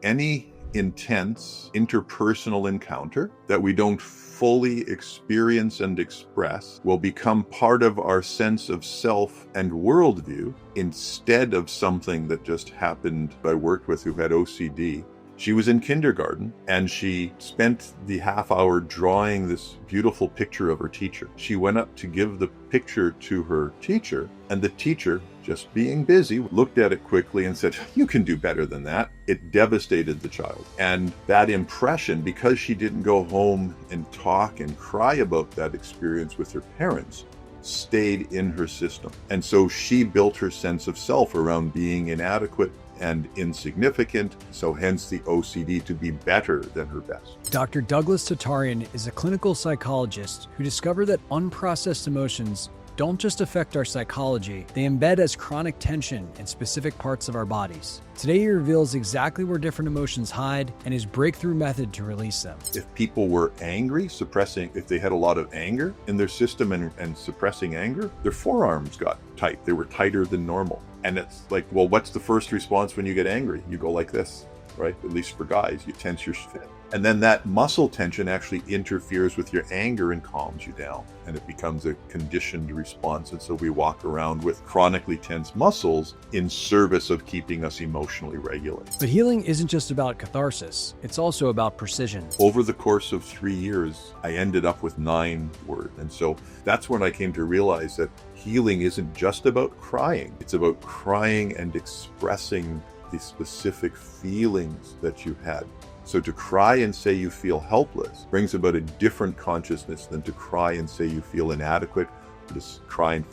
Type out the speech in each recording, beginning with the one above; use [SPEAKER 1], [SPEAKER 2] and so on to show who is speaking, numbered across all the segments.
[SPEAKER 1] Any intense interpersonal encounter that we don't fully experience and express will become part of our sense of self and worldview instead of something that just happened. I worked with who had OCD. She was in kindergarten and she spent the half hour drawing this beautiful picture of her teacher. She went up to give the picture to her teacher, and the teacher, just being busy, looked at it quickly and said, "You can do better than that." It devastated the child. And that impression, because she didn't go home and talk and cry about that experience with her parents, stayed in her system. And so she built her sense of self around being inadequate and insignificant, so hence the OCD to be better than her best.
[SPEAKER 2] Dr. Tataryn is a clinical psychologist who discovered that unprocessed emotions don't just affect our psychology, they embed as chronic tension in specific parts of our bodies. Today he reveals exactly where different emotions hide and his breakthrough method to release them.
[SPEAKER 1] If people were angry, if they had a lot of anger in their system and suppressing anger, their forearms got tight. They were tighter than normal. And it's like, well, what's the first response when you get angry? You go like this, right? At least for guys, you tense your fist. And then that muscle tension actually interferes with your anger and calms you down. And it becomes a conditioned response. And so we walk around with chronically tense muscles in service of keeping us emotionally regulated.
[SPEAKER 2] But healing isn't just about catharsis. It's also about precision.
[SPEAKER 1] Over the course of 3 years, I ended up with 9 words. And so that's when I came to realize that healing isn't just about crying. It's about crying and expressing the specific feelings that you had. So to cry and say you feel helpless brings about a different consciousness than to cry and say you feel inadequate, or to cry and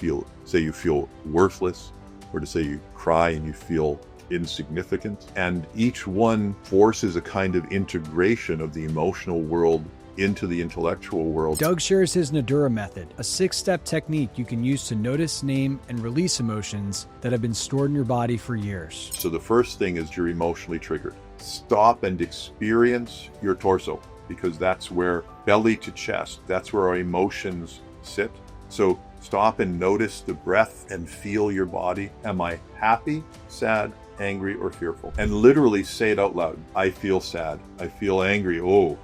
[SPEAKER 1] say you feel worthless, or to say you cry and you feel insignificant. And each one forces a kind of integration of the emotional world into the intellectual world.
[SPEAKER 2] Doug shares his Nadura method, a 6-step technique you can use to notice, name, and release emotions that have been stored in your body for years.
[SPEAKER 1] So the first thing is you're emotionally triggered. Stop and experience your torso, because that's where belly to chest, that's where our emotions sit. So stop and notice the breath and feel your body. Am I happy, sad, angry, or fearful? And literally say it out loud. I feel sad. I feel angry. Oh,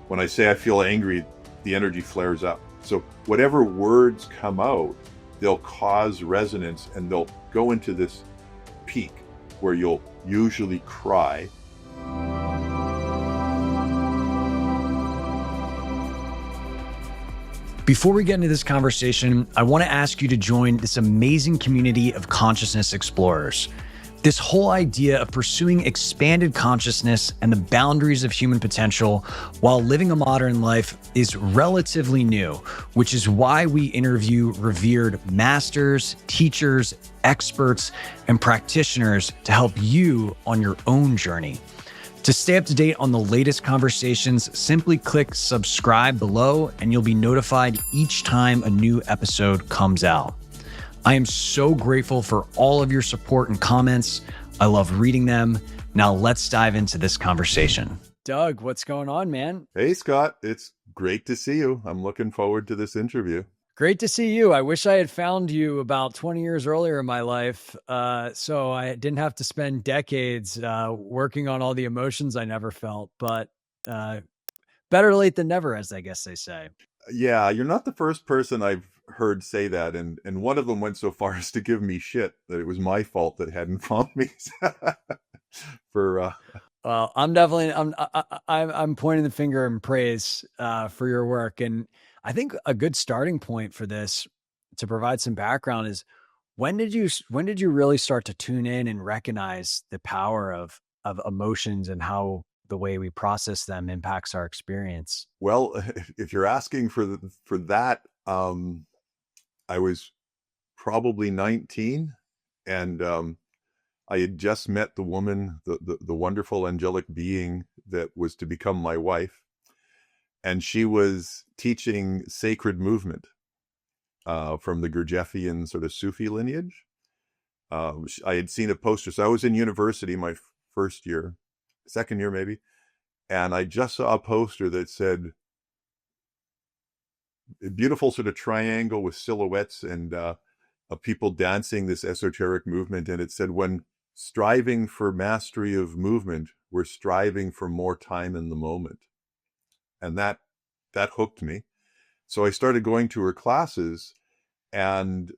[SPEAKER 1] when I say I feel angry, the energy flares up. So whatever words come out, they'll cause resonance and they'll go into this peak where you'll usually cry.
[SPEAKER 2] Before we get into this conversation, I want to ask you to join this amazing community of consciousness explorers. This whole idea of pursuing expanded consciousness and the boundaries of human potential while living a modern life is relatively new, which is why we interview revered masters, teachers, experts, and practitioners to help you on your own journey. To stay up to date on the latest conversations, simply click subscribe below and you'll be notified each time a new episode comes out. I am so grateful for all of your support and comments. I love reading them. Now let's dive into this conversation. Doug, what's going on, man?
[SPEAKER 1] Hey, Scott. It's great to see you. I'm looking forward to this interview.
[SPEAKER 2] Great to see you. I wish I had found you about 20 years earlier in my life, so I didn't have to spend decades working on all the emotions I never felt, but better late than never, as I guess they say.
[SPEAKER 1] Yeah, you're not the first person I've heard say that, and one of them went so far as to give me shit that it was my fault that hadn't found me.
[SPEAKER 2] Well, I'm pointing the finger in praise for your work, and I think a good starting point for this, to provide some background, is when did you really start to tune in and recognize the power of emotions and how the way we process them impacts our experience?
[SPEAKER 1] Well, if you're asking for that, I was probably 19, and I had just met the woman, the wonderful angelic being that was to become my wife, and she was teaching sacred movement from the Gurdjieffian sort of Sufi lineage. I had seen a poster, so I was in university my second year maybe, and I just saw a poster that said, a beautiful sort of triangle with silhouettes and of people dancing this esoteric movement. And it said, when striving for mastery of movement, we're striving for more time in the moment. And that hooked me. So I started going to her classes, and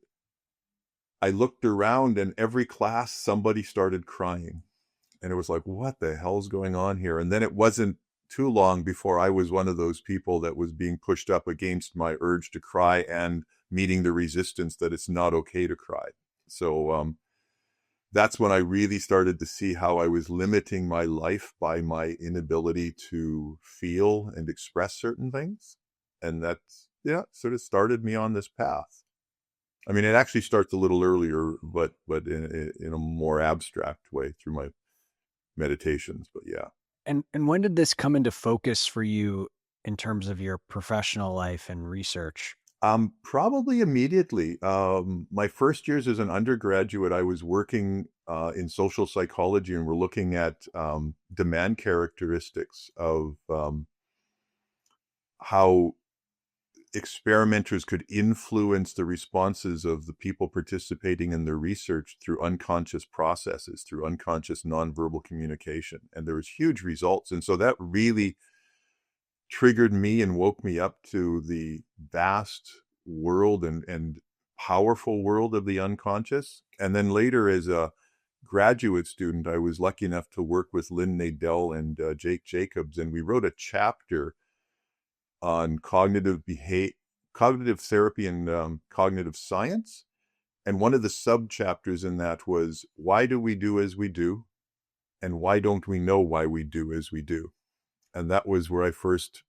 [SPEAKER 1] I looked around, and every class somebody started crying. And it was like, what the hell's going on here? And then it wasn't too long before I was one of those people that was being pushed up against my urge to cry and meeting the resistance that it's not okay to cry. So that's when I really started to see how I was limiting my life by my inability to feel and express certain things. And that's, yeah, sort of started me on this path. I mean, it actually starts a little earlier, but in a more abstract way through my meditations. But yeah.
[SPEAKER 2] And when did this come into focus for you in terms of your professional life and research?
[SPEAKER 1] Probably immediately. My first years as an undergraduate, I was working in social psychology, and we're looking at demand characteristics of how experimenters could influence the responses of the people participating in their research through unconscious processes, through unconscious nonverbal communication. And there was huge results. And so that really triggered me and woke me up to the vast world and powerful world of the unconscious. And then later, as a graduate student, I was lucky enough to work with Lynn Nadell and Jake Jacobs, and we wrote a chapter on cognitive therapy and cognitive science. And one of the sub chapters in that was, why do we do as we do? And why don't we know why we do as we do? And that was where I first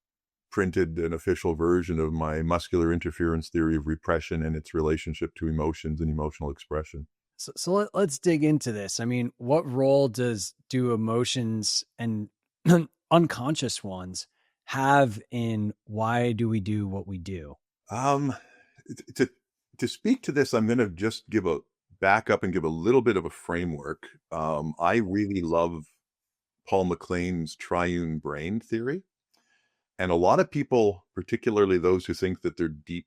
[SPEAKER 1] printed an official version of my muscular interference theory of repression and its relationship to emotions and emotional expression.
[SPEAKER 2] So let's dig into this. I mean, what role do emotions and unconscious ones have in why do we do what we do?
[SPEAKER 1] To speak to this, I'm going to just back up and give a little bit of a framework. I really love Paul MacLean's triune brain theory. And a lot of people, particularly those who think that they're deep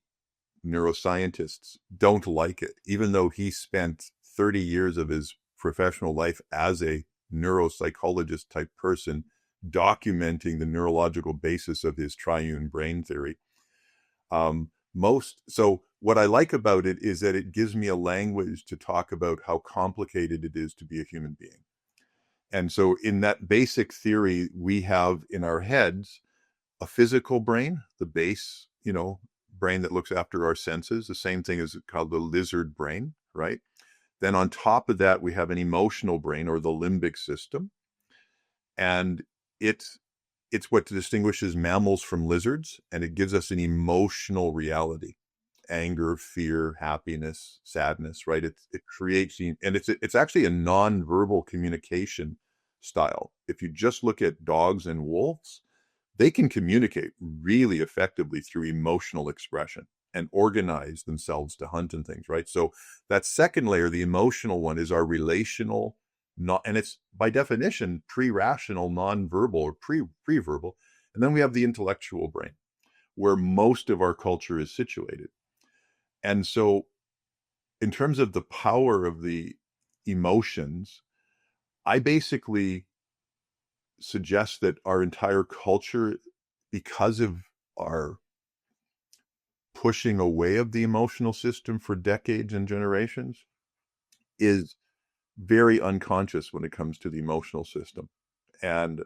[SPEAKER 1] neuroscientists, don't like it, even though he spent 30 years of his professional life as a neuropsychologist type person documenting the neurological basis of his triune brain theory. So what I like about it is that it gives me a language to talk about how complicated it is to be a human being. And so in that basic theory, we have in our heads a physical brain, the base, brain that looks after our senses. The same thing is called the lizard brain, right? Then on top of that, we have an emotional brain, or the limbic system. And it's what distinguishes mammals from lizards, and it gives us an emotional reality: anger, fear, happiness, sadness, right? It creates, and it's actually a non-verbal communication style. If you just look at dogs and wolves, they can communicate really effectively through emotional expression and organize themselves to hunt and things, right? So that second layer, the emotional one, is our relational, and it's by definition pre-rational, non-verbal, or pre-verbal. And then we have the intellectual brain, where most of our culture is situated. And so in terms of the power of the emotions, I basically suggest that our entire culture, because of our pushing away of the emotional system for decades and generations, is very unconscious when it comes to the emotional system. And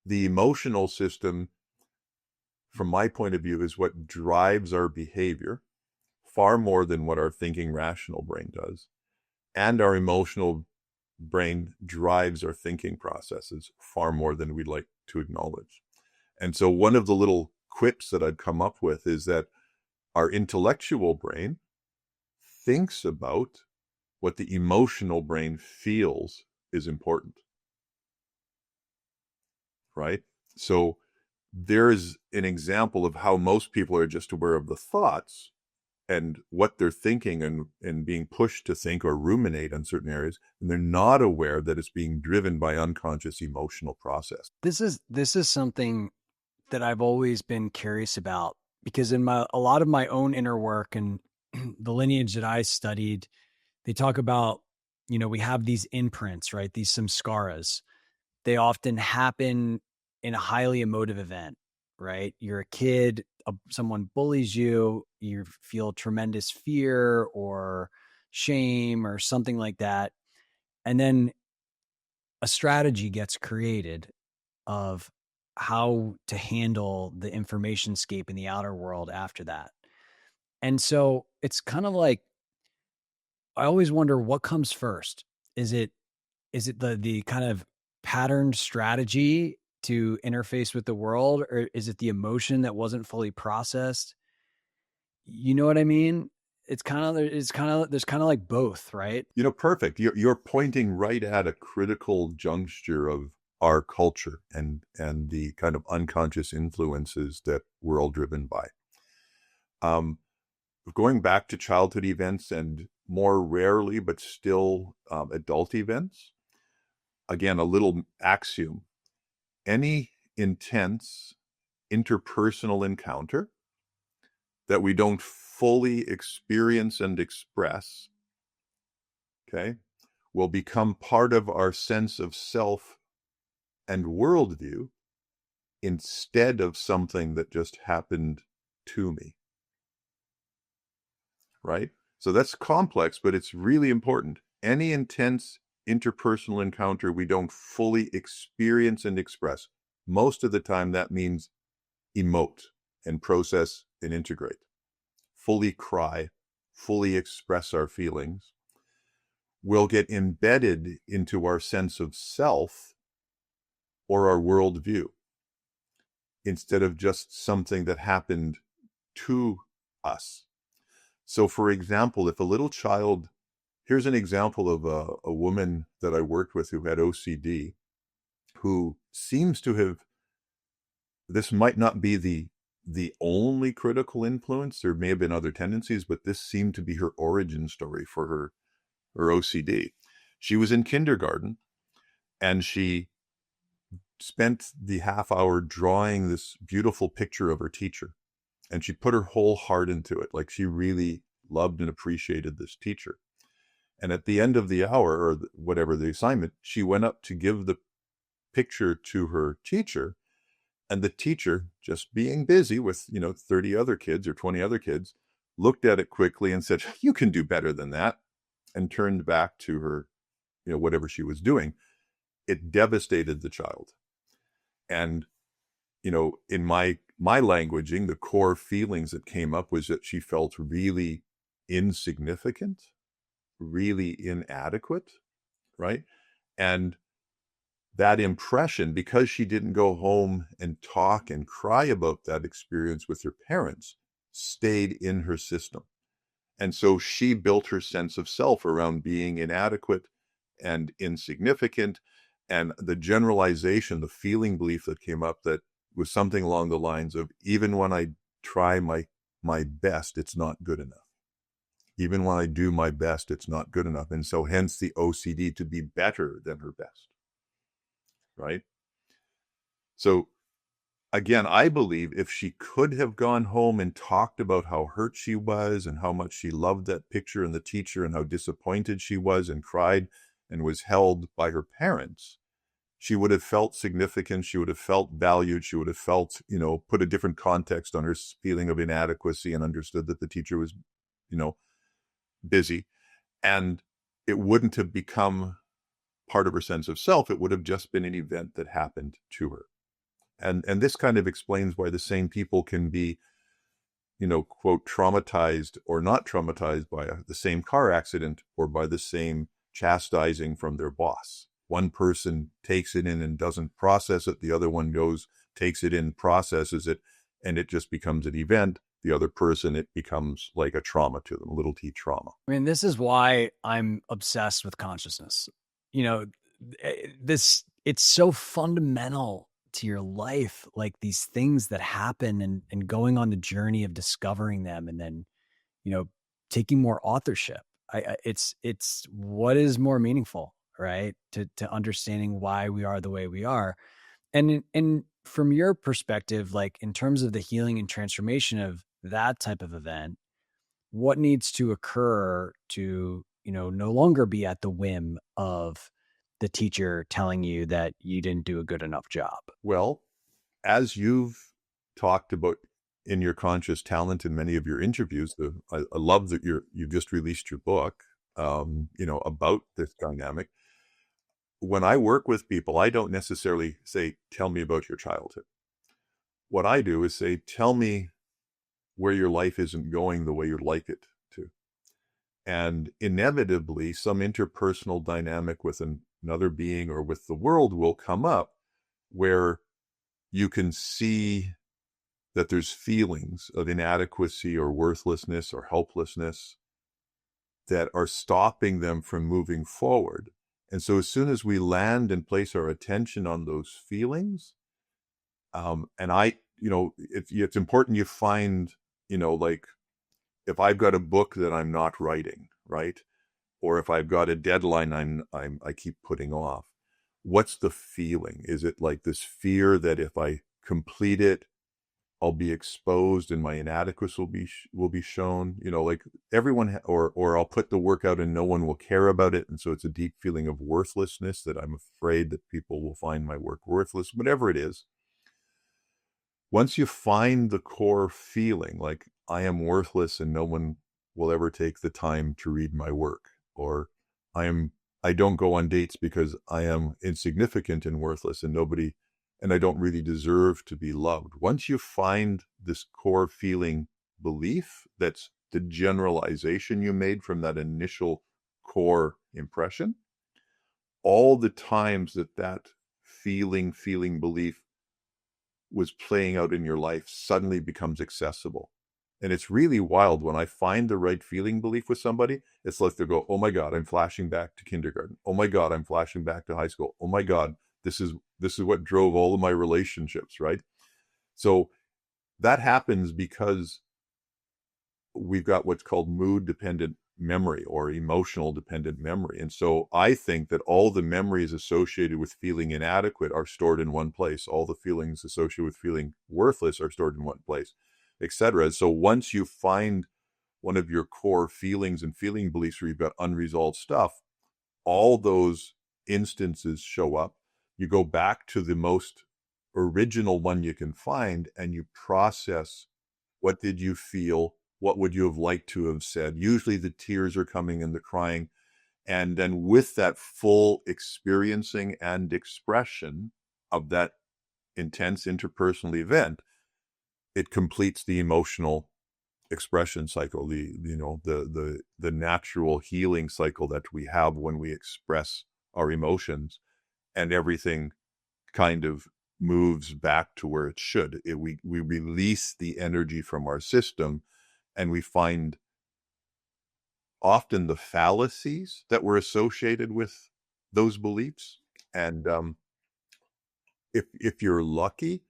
[SPEAKER 1] the emotional system, from my point of view, is what drives our behavior far more than what our thinking rational brain does. And our emotional brain drives our thinking processes far more than we'd like to acknowledge. And so one of the little quips that I'd come up with is that our intellectual brain thinks about what the emotional brain feels is important, right? So there's an example of how most people are just aware of the thoughts and what they're thinking and being pushed to think or ruminate on certain areas, and they're not aware that it's being driven by unconscious emotional process.
[SPEAKER 2] This is something that I've always been curious about, because in a lot of my own inner work and the lineage that I studied, they talk about, we have these imprints, right? These samskaras. they often happen in a highly emotive event, right? You're a kid, someone bullies you, you feel tremendous fear or shame or something like that. And then a strategy gets created of how to handle the information scape in the outer world after that. And so it's kind of like, I always wonder what comes first. Is it the kind of patterned strategy to interface with the world, or is it the emotion that wasn't fully processed? You know what I mean? There's kind of like both, right?
[SPEAKER 1] Perfect. You're pointing right at a critical juncture of our culture and the kind of unconscious influences that we're all driven by. Going back to childhood events and more rarely, but still adult events, again, a little axiom: any intense interpersonal encounter that we don't fully experience and express, okay, will become part of our sense of self and worldview instead of something that just happened to me, right? So that's complex, but it's really important. Any intense interpersonal encounter we don't fully experience and express, most of the time that means emote and process and integrate, fully cry, fully express our feelings, will get embedded into our sense of self or our worldview instead of just something that happened to us. So, for example, if a little child, here's an example of a woman that I worked with who had OCD, who seems to have, this might not be the only critical influence. There may have been other tendencies, but this seemed to be her origin story for her OCD. She was in kindergarten and she spent the half hour drawing this beautiful picture of her teacher. And she put her whole heart into it. Like, she really loved and appreciated this teacher. And at the end of the hour, or whatever the assignment, she went up to give the picture to her teacher. And the teacher, just being busy with, 30 other kids or 20 other kids, looked at it quickly and said, "You can do better than that," and turned back to her, whatever she was doing. It devastated the child. And, in my languaging, the core feelings that came up was that she felt really insignificant, really inadequate, right? And that impression, because she didn't go home and talk and cry about that experience with her parents, stayed in her system. And so she built her sense of self around being inadequate and insignificant. And the generalization, the feeling belief that came up, that was something along the lines of, even when I try my best, it's not good enough. Even when I do my best, it's not good enough. And so hence the OCD to be better than her best, right? So again, I believe if she could have gone home and talked about how hurt she was and how much she loved that picture and the teacher and how disappointed she was and cried and was held by her parents, she would have felt significant. She would have felt valued. She would have felt, put a different context on her feeling of inadequacy and understood that the teacher was, busy. And it wouldn't have become part of her sense of self. It would have just been an event that happened to her. And this kind of explains why the same people can be, quote, traumatized or not traumatized by the same car accident or by the same chastising from their boss. One person takes it in and doesn't process it. The other one goes, takes it in, processes it, and it just becomes an event. The other person, it becomes like a trauma to them, a little t trauma.
[SPEAKER 2] I mean, this is why I'm obsessed with consciousness. It's so fundamental to your life, like these things that happen and going on the journey of discovering them and then, taking more authorship. It's what is more meaningful, right? To understanding why we are the way we are. And from your perspective, like in terms of the healing and transformation of that type of event, what needs to occur to, no longer be at the whim of the teacher telling you that you didn't do a good enough job?
[SPEAKER 1] Well, as you've talked about in your conscious talent in many of your interviews, I love that you've just released your book, about this dynamic. When I work with people, I don't necessarily say, tell me about your childhood. What I do is say, tell me where your life isn't going the way you'd like it to. And inevitably, some interpersonal dynamic with another being or with the world will come up where you can see that there's feelings of inadequacy or worthlessness or helplessness that are stopping them from moving forward. And so as soon as we land and place our attention on those feelings, it's important you find, like if I've got a book that I'm not writing, right? Or if I've got a deadline I keep putting off, what's the feeling? Is it like this fear that if I complete it, I'll be exposed and my inadequacy will be shown, like everyone, or I'll put the work out and no one will care about it. And so it's a deep feeling of worthlessness that I'm afraid that people will find my work worthless, whatever it is. Once you find the core feeling, like I am worthless and no one will ever take the time to read my work, or I don't go on dates because I am insignificant and worthless and I don't really deserve to be loved. Once you find this core feeling belief, that's the generalization you made from that initial core impression, all the times that feeling belief was playing out in your life suddenly becomes accessible. And it's really wild when I find the right feeling belief with somebody. It's like they go, oh my God, I'm flashing back to kindergarten. Oh my God, I'm flashing back to high school. Oh my God, this is what drove all of my relationships, right? So that happens because we've got what's called mood dependent memory or emotional dependent memory. And so I think that all the memories associated with feeling inadequate are stored in one place. All the feelings associated with feeling worthless are stored in one place, etc. So once you find one of your core feelings and feeling beliefs where you've got unresolved stuff, all those instances show up. You go back to the most original one you can find and you process, what did you feel? What would you have liked to have said? Usually the tears are coming and the crying. And then with that full experiencing and expression of that intense interpersonal event, it completes the emotional expression cycle, the natural healing cycle that we have when we express our emotions, and everything kind of moves back to where it should. We release the energy from our system, and we find often the fallacies that were associated with those beliefs. And if you're lucky,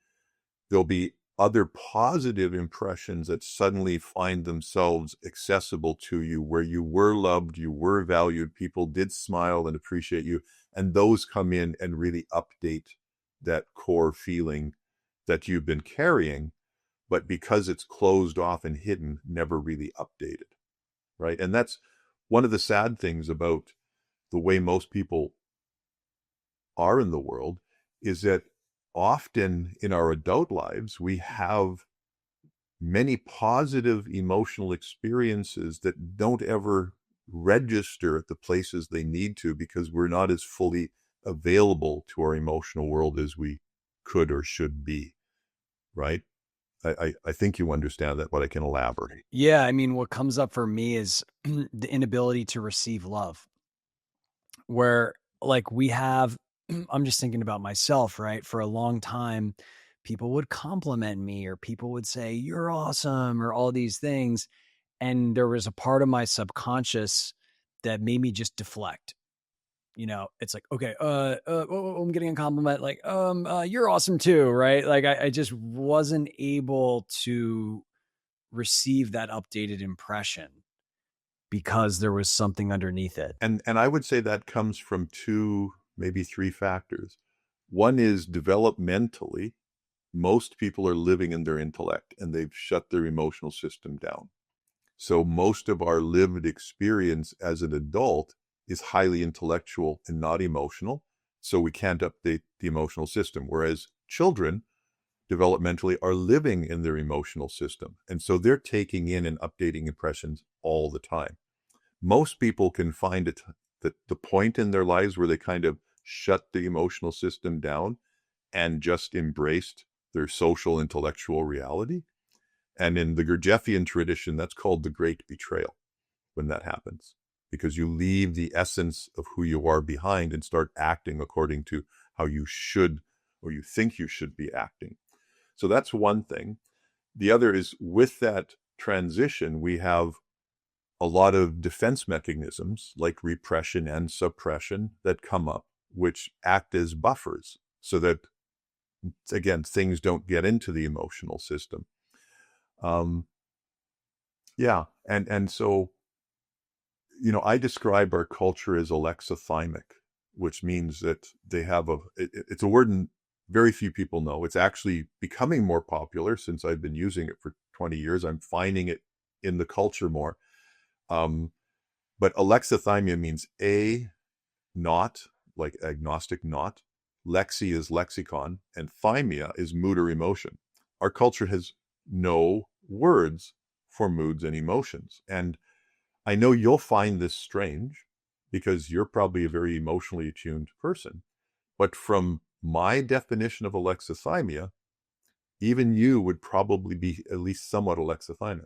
[SPEAKER 1] there'll be other positive impressions that suddenly find themselves accessible to you, where you were loved, you were valued, people did smile and appreciate you. And those come in and really update that core feeling that you've been carrying, but because it's closed off and hidden, never really updated, right? And that's one of the sad things about the way most people are in the world, is that often in our adult lives, we have many positive emotional experiences that don't ever register at the places they need to, because we're not as fully available to our emotional world as we could or should be, right? I think you understand that, but I can elaborate.
[SPEAKER 2] Yeah, I mean, what comes up for me is the inability to receive love, where like we have, I'm just thinking about myself, right? For a long time, people would compliment me or people would say, you're awesome, or all these things. And there was a part of my subconscious that made me just deflect. It's like, okay, I'm getting a compliment, like, you're awesome too, right? Like I just wasn't able to receive that updated impression because there was something underneath it.
[SPEAKER 1] And I would say that comes from two, maybe three factors. One is developmentally, most people are living in their intellect and they've shut their emotional system down. So most of our lived experience as an adult is highly intellectual and not emotional, so we can't update the emotional system. Whereas children developmentally are living in their emotional system. And so they're taking in and updating impressions all the time. Most people can find it that the point in their lives where they kind of shut the emotional system down and just embraced their social intellectual reality. And in the Gurdjieffian tradition, that's called the great betrayal when that happens, because you leave the essence of who you are behind and start acting according to how you should or you think you should be acting. So that's one thing. The other is, with that transition, we have a lot of defense mechanisms like repression and suppression that come up, which act as buffers so that, again, things don't get into the emotional system. And so, I describe our culture as alexithymic, which means that they have it's a word very few people know. It's actually becoming more popular since I've been using it for 20 years. I'm finding it in the culture more. But alexithymia means not, like agnostic not. Lexi is lexicon, and thymia is mood or emotion. Our culture has no words for moods and emotions. And I know you'll find this strange because you're probably a very emotionally attuned person. But from my definition of alexithymia, even you would probably be at least somewhat alexithymic.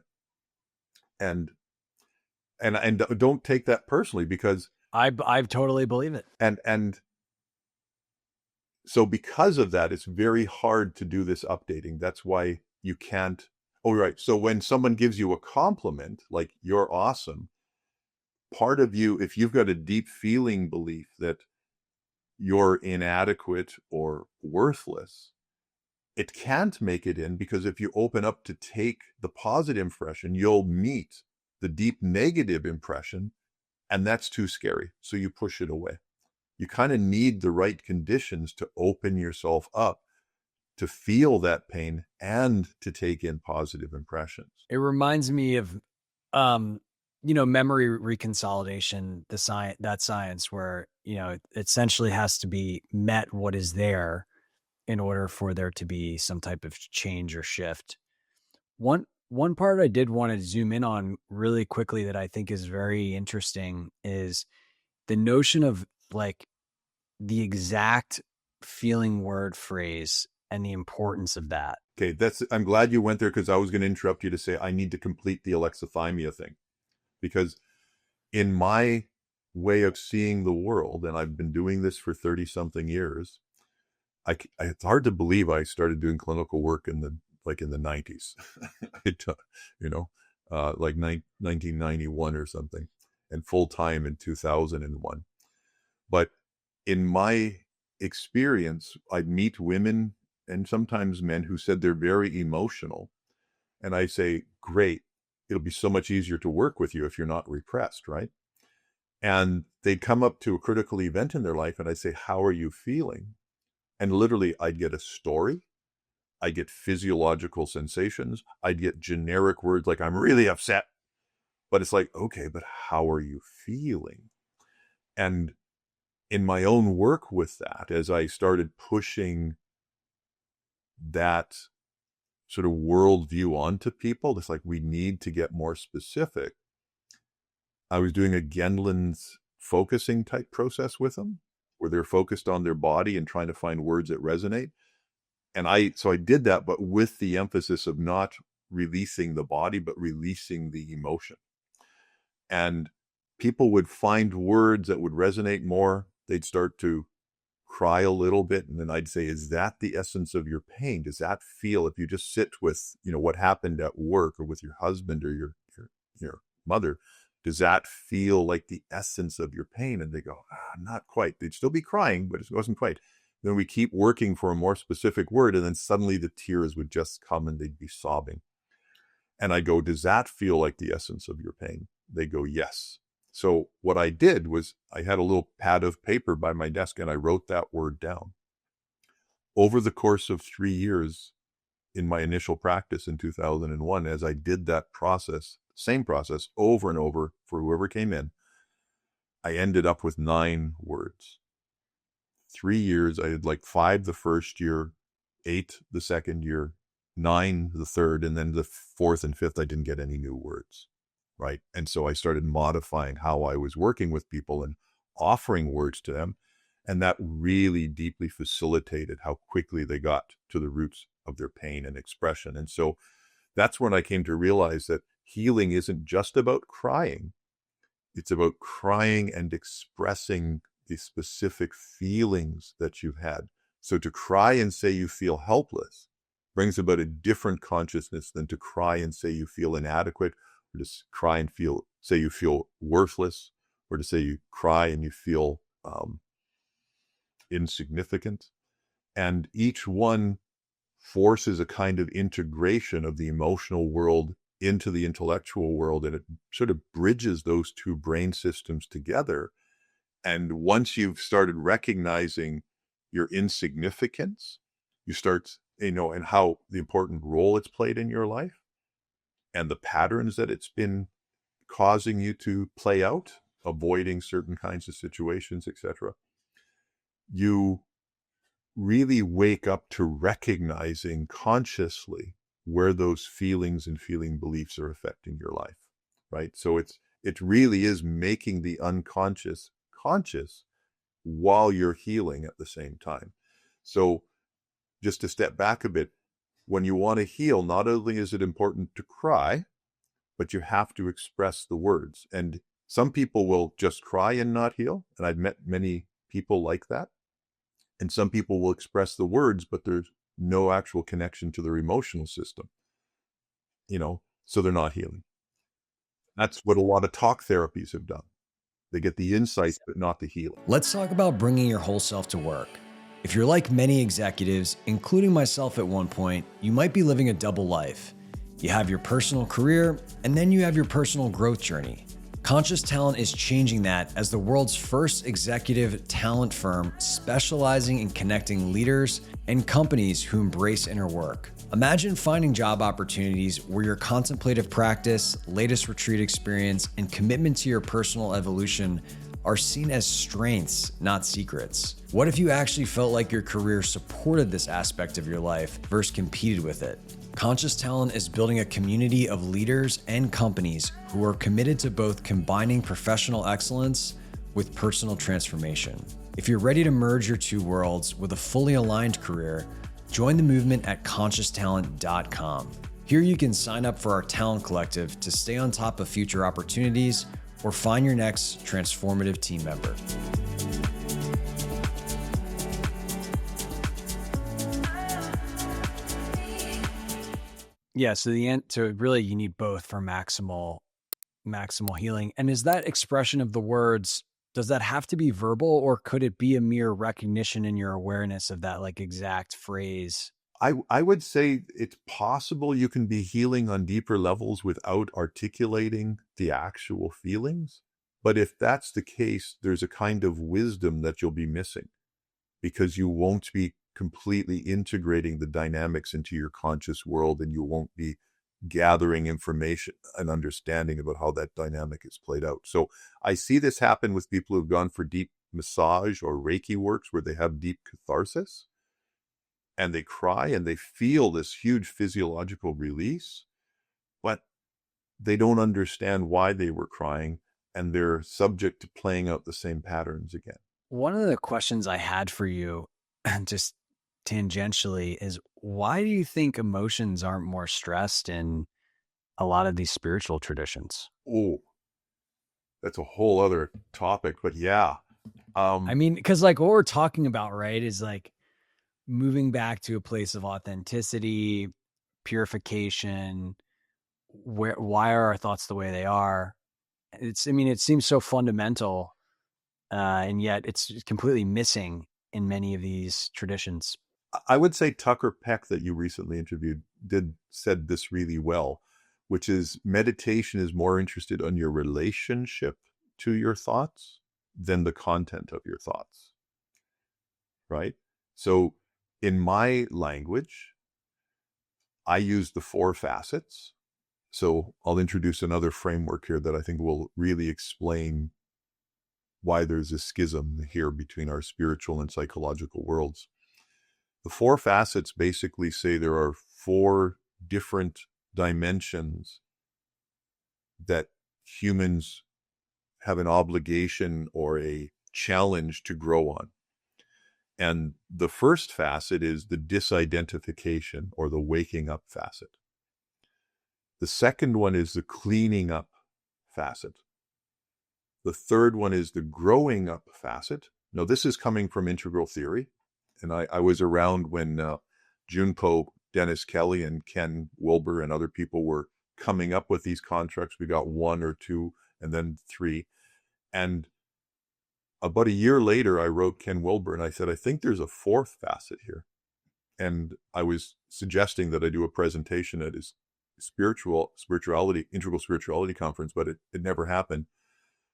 [SPEAKER 1] And don't take that personally, because
[SPEAKER 2] I totally believe it.
[SPEAKER 1] And so because of that, it's very hard to do this updating. That's why you can't. Oh, right. So when someone gives you a compliment, like you're awesome, part of you, if you've got a deep feeling belief that you're inadequate or worthless, it can't make it in, because if you open up to take the positive impression, you'll meet the deep negative impression, and that's too scary. So you push it away. You kind of need the right conditions to open yourself up to feel that pain and to take in positive impressions.
[SPEAKER 2] It reminds me of, memory reconsolidation, that science where, it essentially has to be met what is there in order for there to be some type of change or shift. One part I did want to zoom in on really quickly that I think is very interesting is the notion of like the exact feeling word phrase and the importance of that.
[SPEAKER 1] Okay, I'm glad you went there, because I was going to interrupt you to say I need to complete the alexithymia thing, because in my way of seeing the world, and I've been doing this for 30 something years, it's hard to believe I started doing clinical work in the 90s, like 1991 or something, and full time in 2001. But in my experience, I'd meet women and sometimes men who said they're very emotional. And I say, great, it'll be so much easier to work with you if you're not repressed, right? And they'd come up to a critical event in their life, and I'd say, how are you feeling? And literally, I'd get a story. I'd get physiological sensations. I'd get generic words like, I'm really upset. But it's like, okay, but how are you feeling? And in my own work with that, as I started pushing that sort of worldview onto people, it's like, we need to get more specific. I was doing a Gendlin's focusing type process with them, where they're focused on their body and trying to find words that resonate. And I did that, but with the emphasis of not releasing the body, but releasing the emotion. And people would find words that would resonate more. They'd start to cry a little bit. And then I'd say, is that the essence of your pain? Does that feel, if you just sit with, what happened at work or with your husband or your mother, does that feel like the essence of your pain? And they go, not quite. They'd still be crying, but it wasn't quite. Then we keep working for a more specific word, and then suddenly the tears would just come and they'd be sobbing. And I go, does that feel like the essence of your pain? They go, yes. So what I did was I had a little pad of paper by my desk, and I wrote that word down. Over the course of 3 years in my initial practice in 2001, as I did that process, same process over and over for whoever came in, I ended up with 9 words. 3 years, I had like 5 the first year, 8 the second year, 9 the third, and then the fourth and fifth, I didn't get any new words, right? And so I started modifying how I was working with people and offering words to them. And that really deeply facilitated how quickly they got to the roots of their pain and expression. And so that's when I came to realize that healing isn't just about crying. It's about crying and expressing the specific feelings that you've had. So to cry and say you feel helpless brings about a different consciousness than to cry and say you feel inadequate, or to cry and say you feel worthless, or to say you cry and you feel insignificant. And each one forces a kind of integration of the emotional world into the intellectual world, and it sort of bridges those two brain systems together. And once you've started recognizing your insignificance, you start, and how the important role it's played in your life and the patterns that it's been causing you to play out, avoiding certain kinds of situations, etc. You really wake up to recognizing consciously where those feelings and feeling beliefs are affecting your life, right? So it really is making the unconscious conscious while you're healing at the same time. So just to step back a bit, when you want to heal, not only is it important to cry, but you have to express the words. And some people will just cry and not heal. And I've met many people like that. And some people will express the words, but there's no actual connection to their emotional system, so they're not healing. That's what a lot of talk therapies have done. They get the insights, but not the healing.
[SPEAKER 2] Let's talk about bringing your whole self to work. If you're like many executives, including myself at one point, you might be living a double life. You have your personal career, and then you have your personal growth journey. Conscious Talent is changing that as the world's first executive talent firm specializing in connecting leaders and companies who embrace inner work. Imagine finding job opportunities where your contemplative practice, latest retreat experience, and commitment to your personal evolution are seen as strengths, not secrets. What if you actually felt like your career supported this aspect of your life versus competed with it? Conscious Talent is building a community of leaders and companies who are committed to both combining professional excellence with personal transformation. If you're ready to merge your two worlds with a fully aligned career, join the movement at conscioustalent.com. Here you can sign up for our talent collective to stay on top of future opportunities or find your next transformative team member. Yeah, so really you need both for maximal healing. And is that expression of the words, does that have to be verbal, or could it be a mere recognition in your awareness of that exact phrase?
[SPEAKER 1] I would say it's possible you can be healing on deeper levels without articulating the actual feelings. But if that's the case, there's a kind of wisdom that you'll be missing, because you won't be completely integrating the dynamics into your conscious world, and you won't be gathering information and understanding about how that dynamic is played out. So I see this happen with people who've gone for deep massage or Reiki works where they have deep catharsis and they cry and they feel this huge physiological release, but they don't understand why they were crying, and they're subject to playing out the same patterns again.
[SPEAKER 2] One of the questions I had for you, just tangentially, is why do you think emotions aren't more stressed in a lot of these spiritual traditions?
[SPEAKER 1] Oh, that's a whole other topic, but yeah.
[SPEAKER 2] I mean, because what we're talking about, right, is moving back to a place of authenticity, purification. Why are our thoughts the way they are? It seems so fundamental, and yet it's completely missing in many of these traditions.
[SPEAKER 1] I would say Tucker Peck, that you recently interviewed, said this really well, which is meditation is more interested on your relationship to your thoughts than the content of your thoughts, right? So in my language, I use the 4 facets. So I'll introduce another framework here that I think will really explain why there's a schism here between our spiritual and psychological worlds. The 4 facets basically say there are 4 different dimensions that humans have an obligation or a challenge to grow on. And the first facet is the disidentification or the waking up facet. The second one is the cleaning up facet. The third one is the growing up facet. Now, this is coming from integral theory. And I was around when Junpo, Dennis Kelly, and Ken Wilber and other people were coming up with these constructs. We got 1 or 2 and then 3. And about a year later, I wrote Ken Wilber and I said, I think there's a 4th facet here. And I was suggesting that I do a presentation at his integral spirituality conference, but it never happened.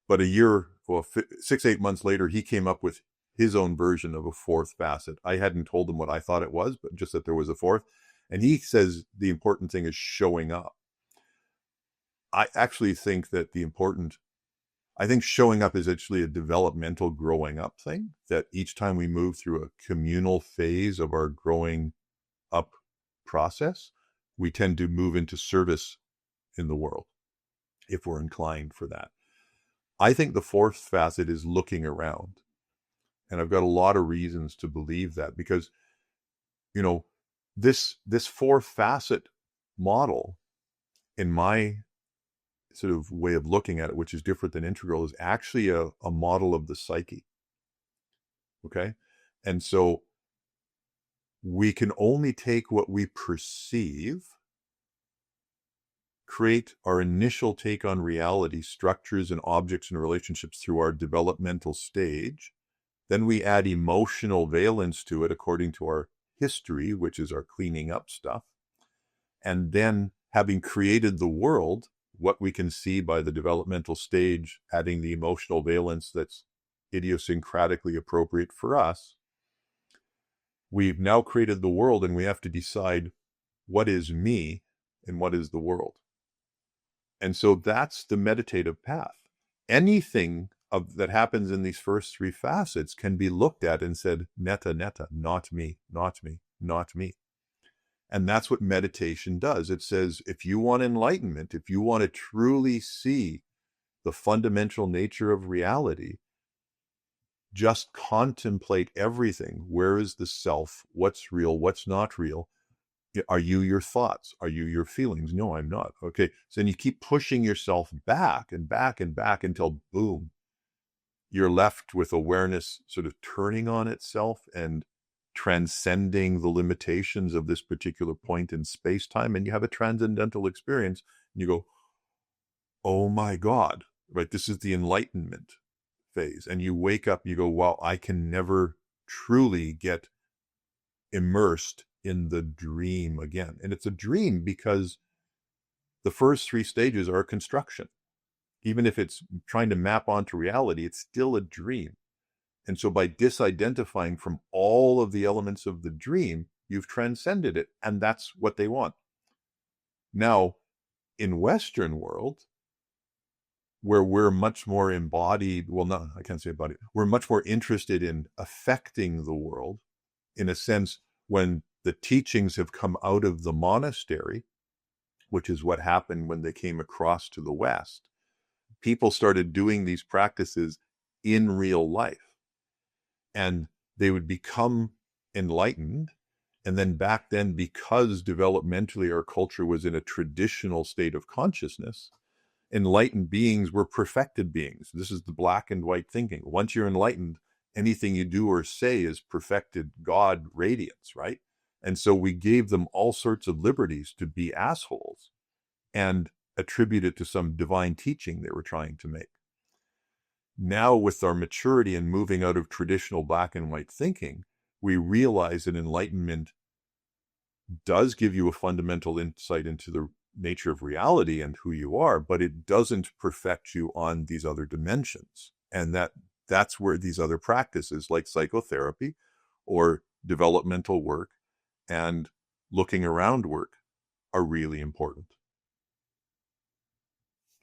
[SPEAKER 1] But 6-8 months later, he came up with his own version of a 4th facet. I hadn't told him what I thought it was, but just that there was a 4th. And he says the important thing is showing up. I actually think that I think showing up is actually a developmental growing up thing, that each time we move through a communal phase of our growing up process, we tend to move into service in the world if we're inclined for that. I think the 4th facet is looking around. And I've got a lot of reasons to believe that, because, this 4th facet model, in my sort of way of looking at it, which is different than integral, is actually a model of the psyche. Okay? And so we can only take what we perceive, create our initial take on reality, structures and objects and relationships through our developmental stage. Then we add emotional valence to it according to our history, which is our cleaning up stuff. And then, having created the world, what we can see by the developmental stage, adding the emotional valence that's idiosyncratically appropriate for us, we've now created the world, and we have to decide what is me and what is the world. And so that's the meditative path. Anything that happens in these first 3 facets can be looked at and said, netta, netta, not me, not me, not me. And that's what meditation does. It says, if you want enlightenment, if you want to truly see the fundamental nature of reality, just contemplate everything. Where is the self? What's real? What's not real? Are you your thoughts? Are you your feelings? No, I'm not. Okay. So then you keep pushing yourself back and back and back until, boom, you're left with awareness sort of turning on itself and transcending the limitations of this particular point in space-time. And you have a transcendental experience. And you go, oh my God, right? This is the enlightenment phase. And you wake up, you go, wow, I can never truly get immersed in the dream again. And it's a dream because the first 3 stages are a construction. Even if it's trying to map onto reality, it's still a dream. And so by disidentifying from all of the elements of the dream, you've transcended it. And that's what they want. Now, in Western world, where we're much more embodied, I can't say embodied, we're much more interested in affecting the world, in a sense, when the teachings have come out of the monastery, which is what happened when they came across to the West, people started doing these practices in real life. And they would become enlightened. And then back then, because developmentally our culture was in a traditional state of consciousness, enlightened beings were perfected beings. This is the black and white thinking. Once you're enlightened, anything you do or say is perfected God radiance, right? And so we gave them all sorts of liberties to be assholes and attribute it to some divine teaching they were trying to make. Now, with our maturity and moving out of traditional black and white thinking, we realize that enlightenment does give you a fundamental insight into the nature of reality and who you are, but it doesn't perfect you on these other dimensions. And that's where these other practices like psychotherapy or developmental work and looking around work are really important.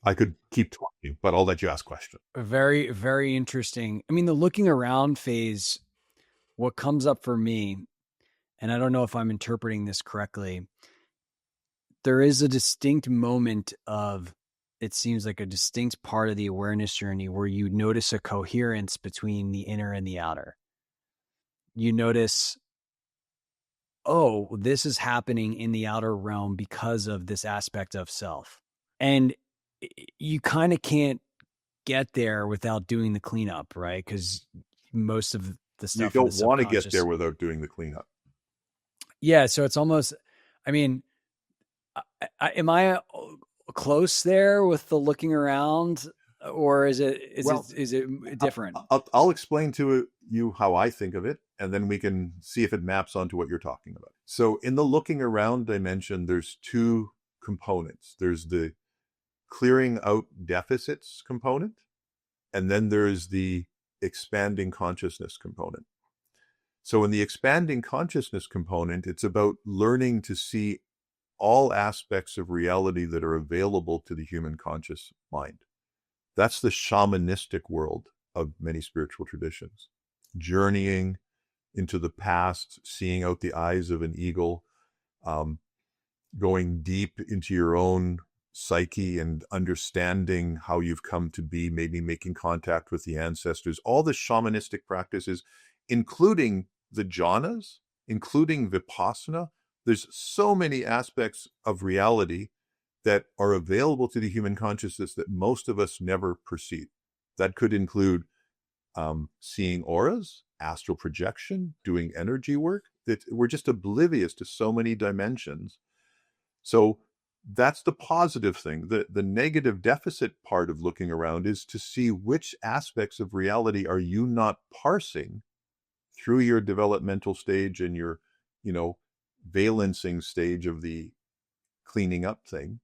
[SPEAKER 1] I could keep talking, but I'll let you ask questions.
[SPEAKER 2] Very, very interesting. I mean, the looking around phase, what comes up for me, and I don't know if I'm interpreting this correctly, there is a distinct moment of, it seems like a distinct part of the awareness journey where you notice a coherence between the inner and the outer. You notice, oh, this is happening in the outer realm because of this aspect of self. And you kind of can't get there without doing the cleanup, right? Because most of the
[SPEAKER 1] You
[SPEAKER 2] stuff in the
[SPEAKER 1] don't want to get
[SPEAKER 2] subconscious.
[SPEAKER 1] there without doing the cleanup.
[SPEAKER 2] Yeah. So it's almost, I mean, am I close there with the looking around, or is it different?
[SPEAKER 1] I'll explain to you how I think of it, and then we can see if it maps onto what you're talking about. So in the looking around dimension, there's two components. There's the clearing out deficits component, and then there's the expanding consciousness component. So in the expanding consciousness component, it's about learning to see all aspects of reality that are available to the human conscious mind. That's the shamanistic world of many spiritual traditions. Journeying into the past, seeing out the eyes of an eagle, going deep into your own psyche and understanding how you've come to be, maybe making contact with the ancestors, all the shamanistic practices, including the jhanas, including vipassana. There's so many aspects of reality that are available to the human consciousness that most of us never perceive. That could include seeing auras, astral projection, doing energy work, that we're just oblivious to so many dimensions. So that's the positive thing. The negative deficit part of looking around is to see which aspects of reality are you not parsing through your developmental stage and your, valencing stage of the cleaning up thing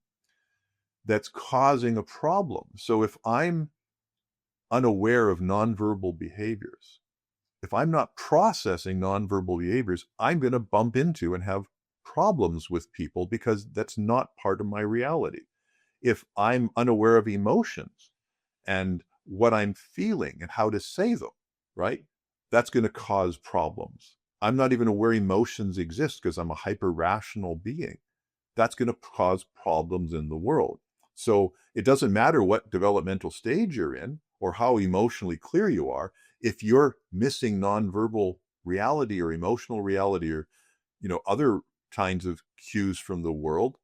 [SPEAKER 1] that's causing a problem. So if I'm unaware of nonverbal behaviors, if I'm not processing nonverbal behaviors, I'm going to bump into and have problems with people because that's not part of my reality. If I'm unaware of emotions and what I'm feeling and how to say them, right? That's going to cause problems. I'm not even aware emotions exist because I'm a hyper rational being. That's going to cause problems in the world. So it doesn't matter what developmental stage you're in or how emotionally clear you are. If you're missing nonverbal reality or emotional reality or, other kinds of cues from the world,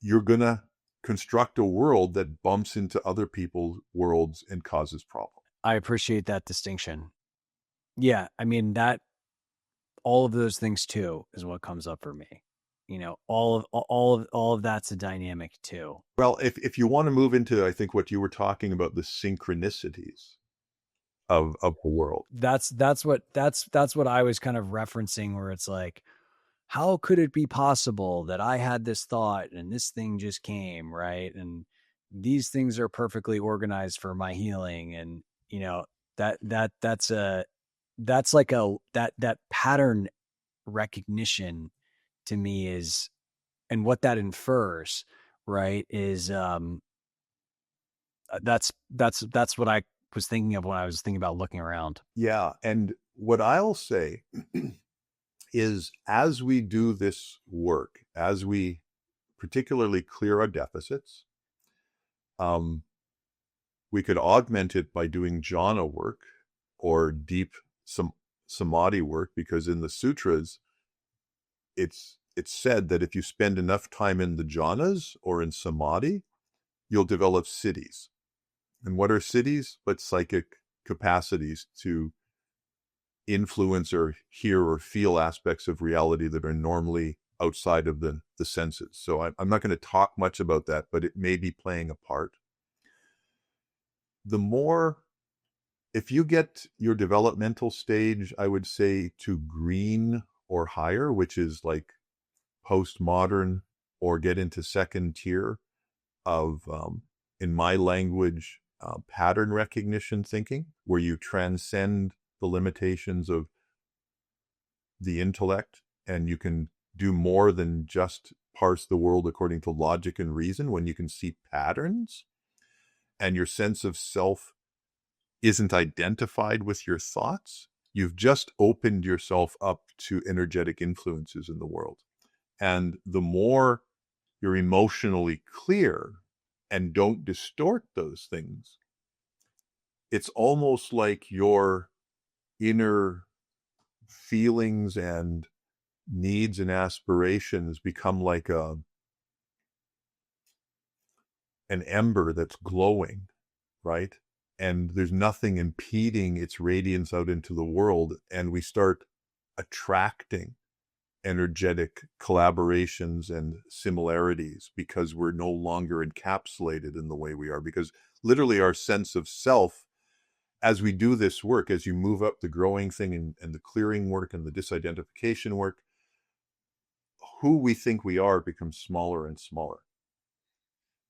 [SPEAKER 1] you're going to construct a world that bumps into other people's worlds and causes problems.
[SPEAKER 2] I appreciate that distinction. Yeah. I mean, that all of those things too is what comes up for me. All of that's a dynamic too.
[SPEAKER 1] Well, if you want to move into, I think what you were talking about, the synchronicities of the world.
[SPEAKER 2] That's what I was kind of referencing, where it's like, how could it be possible that I had this thought and this thing just came, right? And these things are perfectly organized for my healing. And, that's like that pattern recognition to me is, and what that infers, right, is, that's what I was thinking of when I was thinking about looking around.
[SPEAKER 1] Yeah. And what I'll say is, as we do this work, as we particularly clear our deficits, we could augment it by doing jhana work or deep samadhi work, because in the sutras, it's said that if you spend enough time in the jhanas or in samadhi, you'll develop siddhis. And what are siddhis but psychic capacities to influence or hear or feel aspects of reality that are normally outside of the senses. So I'm not going to talk much about that, but it may be playing a part. If you get your developmental stage, I would say, to green or higher, which is like postmodern, or get into second tier of, in my language, pattern recognition thinking, where you transcend the limitations of the intellect and you can do more than just parse the world according to logic and reason, when you can see patterns and your sense of self isn't identified with your thoughts, you've just opened yourself up to energetic influences in the world. And the more you're emotionally clear and don't distort those things, it's almost like your inner feelings and needs and aspirations become like an ember that's glowing, right? And there's nothing impeding its radiance out into the world. And we start attracting energetic collaborations and similarities because we're no longer encapsulated in the way we are. Because literally our sense of self, as we do this work, as you move up the growing thing and the clearing work and the disidentification work, who we think we are becomes smaller and smaller.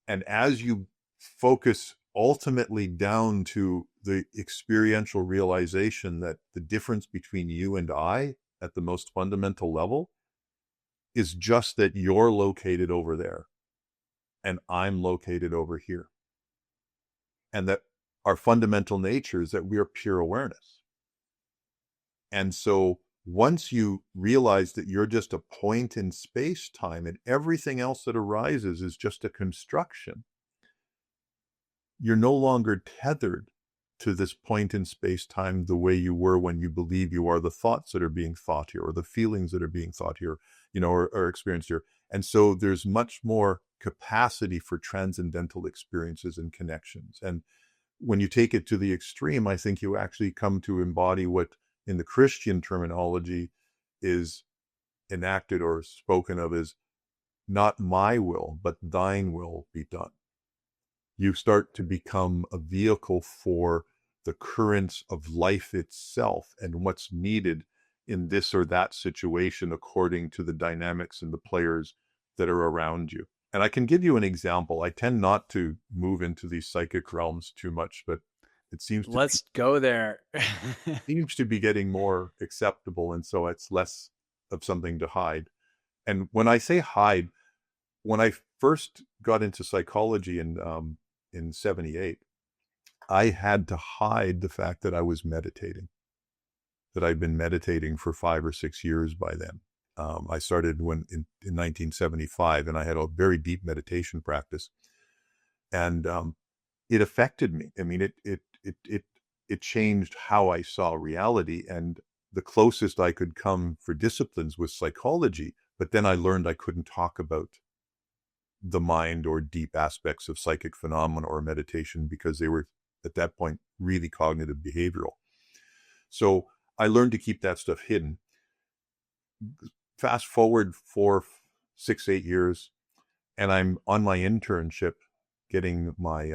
[SPEAKER 1] And as you focus ultimately down to the experiential realization that the difference between you and I at the most fundamental level is just that you're located over there and I'm located over here. And that our fundamental nature is that we are pure awareness. And so once you realize that you're just a point in space-time and everything else that arises is just a construction, you're no longer tethered to this point in space-time the way you were when you believe you are the thoughts that are being thought here or the feelings that are being thought here, or experienced here. And so there's much more capacity for transcendental experiences and connections. And when you take it to the extreme, I think you actually come to embody what in the Christian terminology is enacted or spoken of as not my will, but thine will be done. You start to become a vehicle for the currents of life itself and what's needed in this or that situation according to the dynamics and the players that are around you. And I can give you an example. I tend not to move into these psychic realms too much, but it seems to
[SPEAKER 2] Let's go there.
[SPEAKER 1] seems to be getting more acceptable, and so it's less of something to hide. And when I say hide, when I first got into psychology in 78, I had to hide the fact that I was meditating, that I'd been meditating for 5 or 6 years by then. I started in 1975, and I had a very deep meditation practice, and it affected me. I mean, it changed how I saw reality, and the closest I could come for disciplines was psychology. But then I learned I couldn't talk about the mind or deep aspects of psychic phenomena or meditation because they were at that point really cognitive behavioral. So I learned to keep that stuff hidden. Fast forward 4, 6, 8 years, and I'm on my internship getting my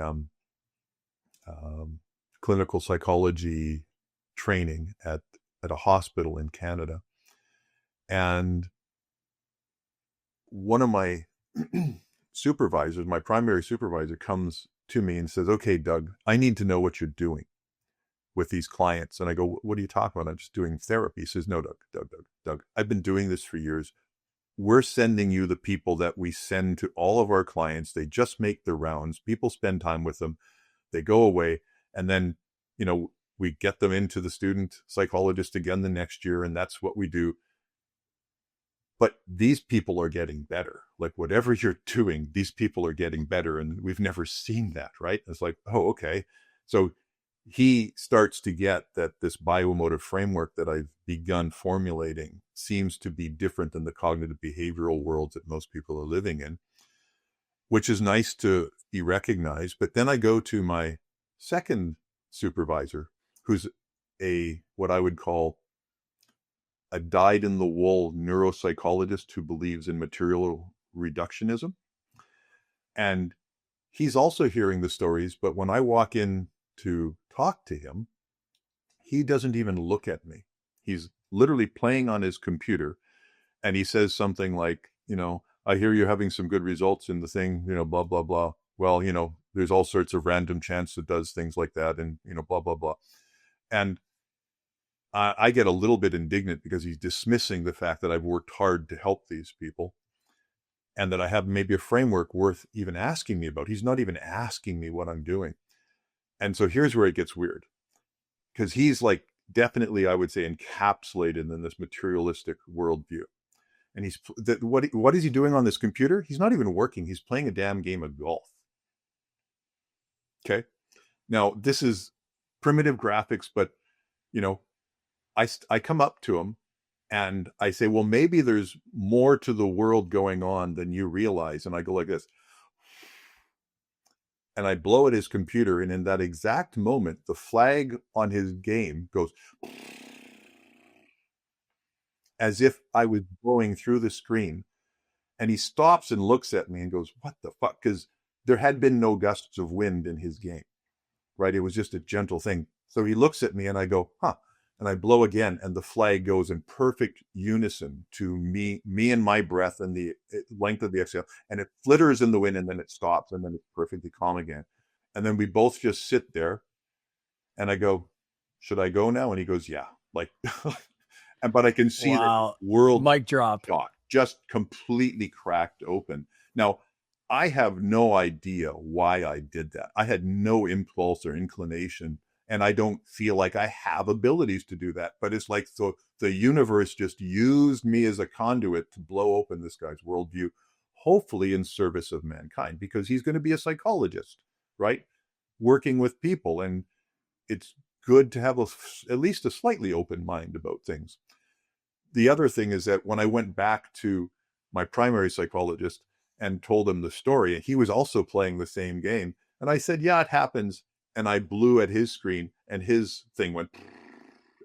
[SPEAKER 1] clinical psychology training at a hospital in Canada. And one of my supervisors, my primary supervisor, comes to me and says, "Okay, Doug, I need to know what you're doing with these clients." And I go, "What are you talking about?" "I'm just doing therapy." He says, "No, Doug, I've been doing this for years. We're sending you the people that we send to all of our clients. They just make their rounds. People spend time with them. They go away. And then, we get them into the student psychologist again the next year. And that's what we do. But these people are getting better. Like whatever you're doing, these people are getting better. And we've never seen that, right?" It's like, oh, okay. So he starts to get that this bio-emotive framework that I've begun formulating seems to be different than the cognitive behavioral worlds that most people are living in, which is nice to be recognized. But then I go to my second supervisor, who's what I would call a dyed-in-the-wool neuropsychologist who believes in material reductionism. And he's also hearing the stories, but when I walk in to talk to him, he doesn't even look at me. He's literally playing on his computer, and he says something like, "I hear you're having some good results in the thing, blah, blah, blah. Well, there's all sorts of random chance that does things like that, and, blah, blah, blah." And I get a little bit indignant because he's dismissing the fact that I've worked hard to help these people. and that I have maybe a framework worth even asking me about. He's not even asking me what I'm doing. And so here's where it gets weird, because he's like definitely, I would say, encapsulated in this materialistic worldview. And what is he doing on this computer? He's not even working. He's playing a damn game of golf. Okay. Now, this is primitive graphics, but, you know, I come up to him and I say, well, maybe there's more to the world going on than you realize. And I go like this. And I blow at his computer. And in that exact moment, the flag on his game goes as if I was blowing through the screen. And he stops and looks at me and goes, what the fuck? Because there had been no gusts of wind in his game, right? It was just a gentle thing. So he looks at me and I go, huh. And I blow again, and the flag goes in perfect unison to me and my breath and the length of the exhale. And it flitters in the wind, and then it stops, and then it's perfectly calm again. And then we both just sit there, and I go, should I go now? And he goes, yeah. Like, but I can see
[SPEAKER 2] wow.
[SPEAKER 1] the world
[SPEAKER 2] mic drop
[SPEAKER 1] just completely cracked open. Now, I have no idea why I did that. I had no impulse or inclination. And I don't feel like I have abilities to do that. But it's like, so the universe just used me as a conduit to blow open this guy's worldview, hopefully in service of mankind, because he's going to be a psychologist, right? Working with people. And it's good to have at least a slightly open mind about things. The other thing is that when I went back to my primary psychologist and told him the story, he was also playing the same game. And I said, yeah, it happens. And I blew at his screen, and his thing went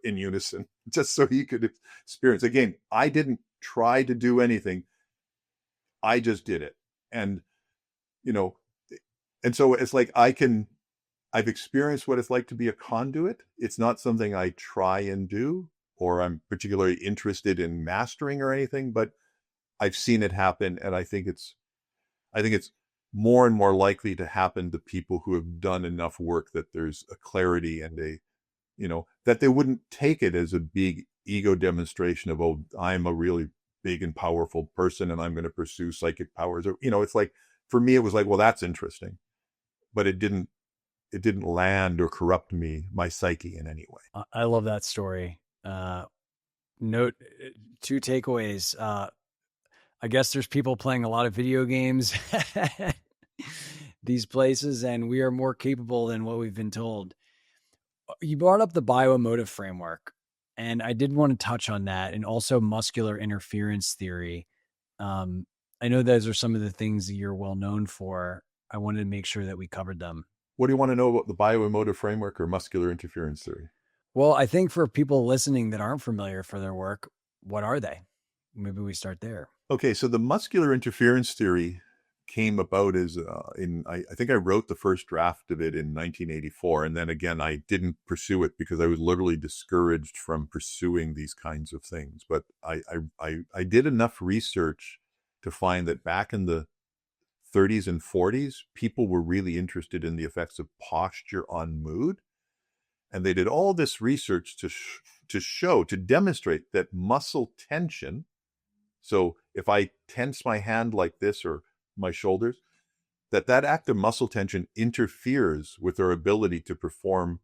[SPEAKER 1] in unison, just so he could experience. Again, I didn't try to do anything. I just did it. And, you know, and so it's like I've experienced what it's like to be a conduit. It's not something I try and do, or I'm particularly interested in mastering or anything, but I've seen it happen. And I think it's more and more likely to happen to people who have done enough work that there's a clarity and that they wouldn't take it as a big ego demonstration of, oh, I'm a really big and powerful person and I'm going to pursue psychic powers. Or, it's like, for me, it was like, well, that's interesting, but it didn't land or corrupt my psyche in any way.
[SPEAKER 2] I love that story. Note 2 takeaways. I guess there's people playing a lot of video games these places, and we are more capable than what we've been told. You brought up the Bio-Emotive Framework, and I did want to touch on that, and also muscular interference theory. I know those are some of the things that you're well known for. I wanted to make sure that we covered them.
[SPEAKER 1] What do you want to know about the Bio-Emotive Framework or muscular interference theory?
[SPEAKER 2] Well, I think for people listening that aren't familiar for their work, what are they? Maybe we start there.
[SPEAKER 1] Okay, so the muscular interference theory came about as I think I wrote the first draft of it in 1984, and then again I didn't pursue it because I was literally discouraged from pursuing these kinds of things. But I did enough research to find that back in the 30s and 40s, people were really interested in the effects of posture on mood, and they did all this research to demonstrate that muscle tension. So if I tense my hand like this or my shoulders, that act of muscle tension interferes with our ability to perform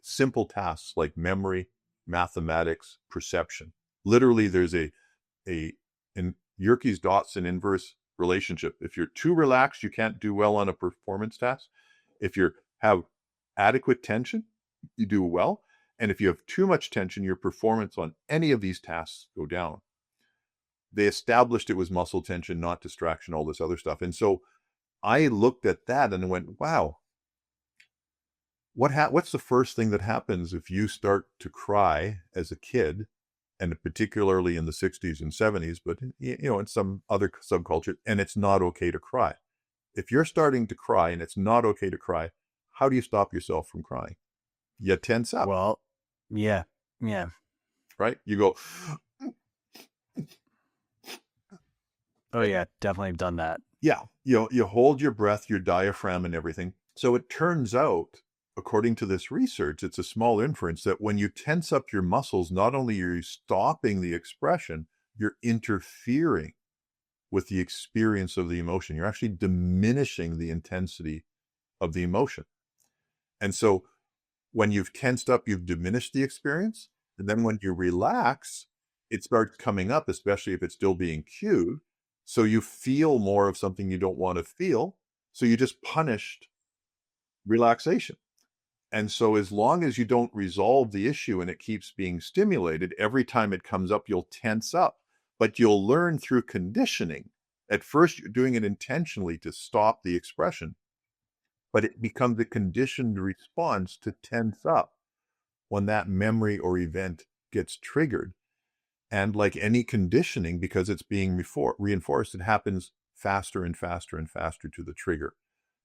[SPEAKER 1] simple tasks like memory, mathematics, perception. Literally, there's in Yerkes-Dodson inverse relationship. If you're too relaxed, you can't do well on a performance task. If you have adequate tension, you do well. And if you have too much tension, your performance on any of these tasks go down. They established it was muscle tension, not distraction, all this other stuff. And so I looked at that and went, wow, what's the first thing that happens if you start to cry as a kid, and particularly in the 60s and 70s, but in some other subculture, and it's not okay to cry. If you're starting to cry and it's not okay to cry, how do you stop yourself from crying? You tense up.
[SPEAKER 2] Well, yeah.
[SPEAKER 1] Right? You go,
[SPEAKER 2] oh yeah, definitely done that.
[SPEAKER 1] Yeah, you hold your breath, your diaphragm and everything. So it turns out, according to this research, it's a small inference that when you tense up your muscles, not only are you stopping the expression, you're interfering with the experience of the emotion. You're actually diminishing the intensity of the emotion. And so when you've tensed up, you've diminished the experience. And then when you relax, it starts coming up, especially if it's still being cued. So you feel more of something you don't want to feel. So you just punished relaxation. And so as long as you don't resolve the issue and it keeps being stimulated, every time it comes up, you'll tense up. But you'll learn through conditioning. At first, you're doing it intentionally to stop the expression, but it becomes a conditioned response to tense up when that memory or event gets triggered. And like any conditioning, because it's being reinforced, it happens faster and faster and faster to the trigger.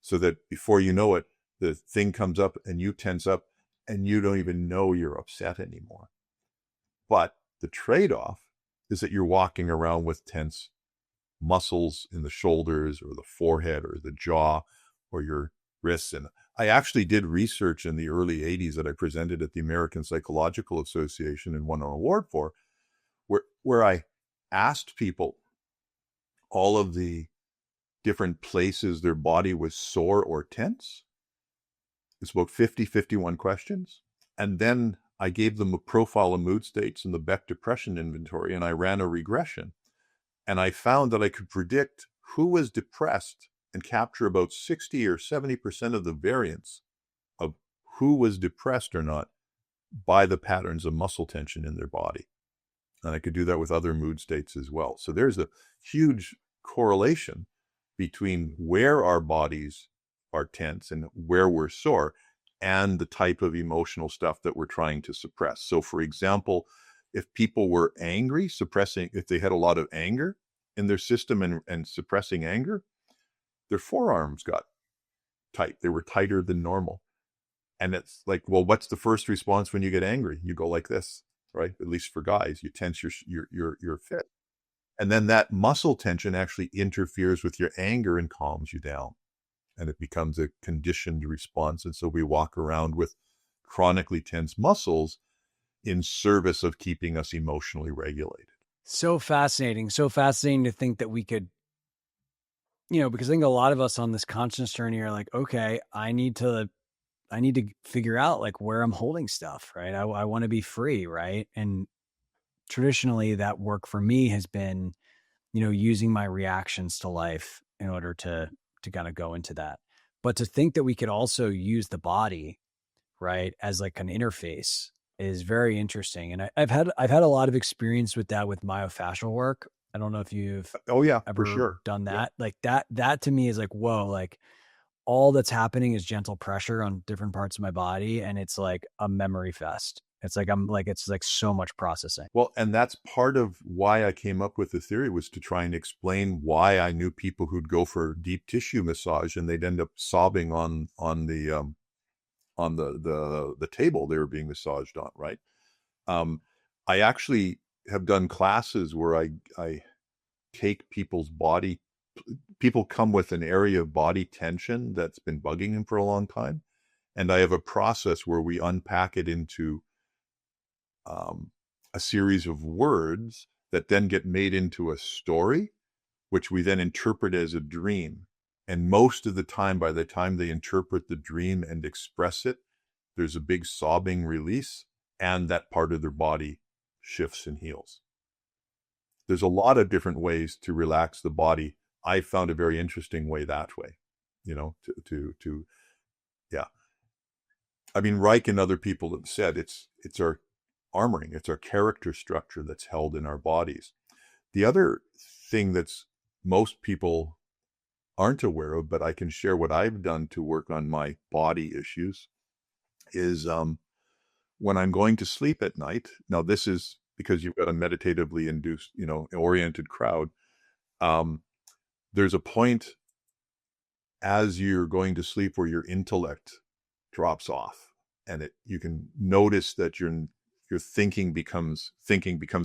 [SPEAKER 1] So that before you know it, the thing comes up and you tense up and you don't even know you're upset anymore. But the trade-off is that you're walking around with tense muscles in the shoulders or the forehead or the jaw or your wrists. And I actually did research in the early 80s that I presented at the American Psychological Association and won an award for, where I asked people all of the different places their body was sore or tense. It's about 51 questions. And then I gave them a profile of mood states in the Beck Depression Inventory, and I ran a regression. And I found that I could predict who was depressed and capture about 60 or 70% of the variance of who was depressed or not by the patterns of muscle tension in their body. And I could do that with other mood states as well. So there's a huge correlation between where our bodies are tense and where we're sore and the type of emotional stuff that we're trying to suppress. So for example, if people were angry, if they had a lot of anger in their system and suppressing anger, their forearms got tight. They were tighter than normal. And it's like, well, what's the first response when you get angry? You go like this, right? At least for guys, you tense your fist. And then that muscle tension actually interferes with your anger and calms you down. And it becomes a conditioned response. And so we walk around with chronically tense muscles in service of keeping us emotionally regulated.
[SPEAKER 2] So fascinating. So fascinating to think that we could, because I think a lot of us on this conscious journey are like, okay, I need to figure out like where I'm holding stuff, right? I want to be free, right? And traditionally that work for me has been, using my reactions to life in order to kind of go into that. But to think that we could also use the body, right, as like an interface is very interesting. And I've had a lot of experience with that with myofascial work. I don't know if you've
[SPEAKER 1] For sure.
[SPEAKER 2] done that. Yeah. Like that to me is like, whoa, like all that's happening is gentle pressure on different parts of my body. And it's like a memory fest. It's like, it's like so much processing.
[SPEAKER 1] Well, and that's part of why I came up with the theory, was to try and explain why I knew people who'd go for deep tissue massage and they'd end up sobbing on the table they were being massaged on, right? I actually have done classes where I take people's body. People come with an area of body tension that's been bugging them for a long time. And I have a process where we unpack it into a series of words that then get made into a story, which we then interpret as a dream. And most of the time, by the time they interpret the dream and express it, there's a big sobbing release, and that part of their body shifts and heals. There's a lot of different ways to relax the body. I found a very interesting way that way, yeah. I mean, Reich and other people have said it's our armoring, it's our character structure that's held in our bodies. The other thing that's most people aren't aware of, but I can share what I've done to work on my body issues, is when I'm going to sleep at night. Now, this is because you've got a meditatively induced, oriented crowd. There's a point as you're going to sleep where your intellect drops off, and you can notice that your thinking becomes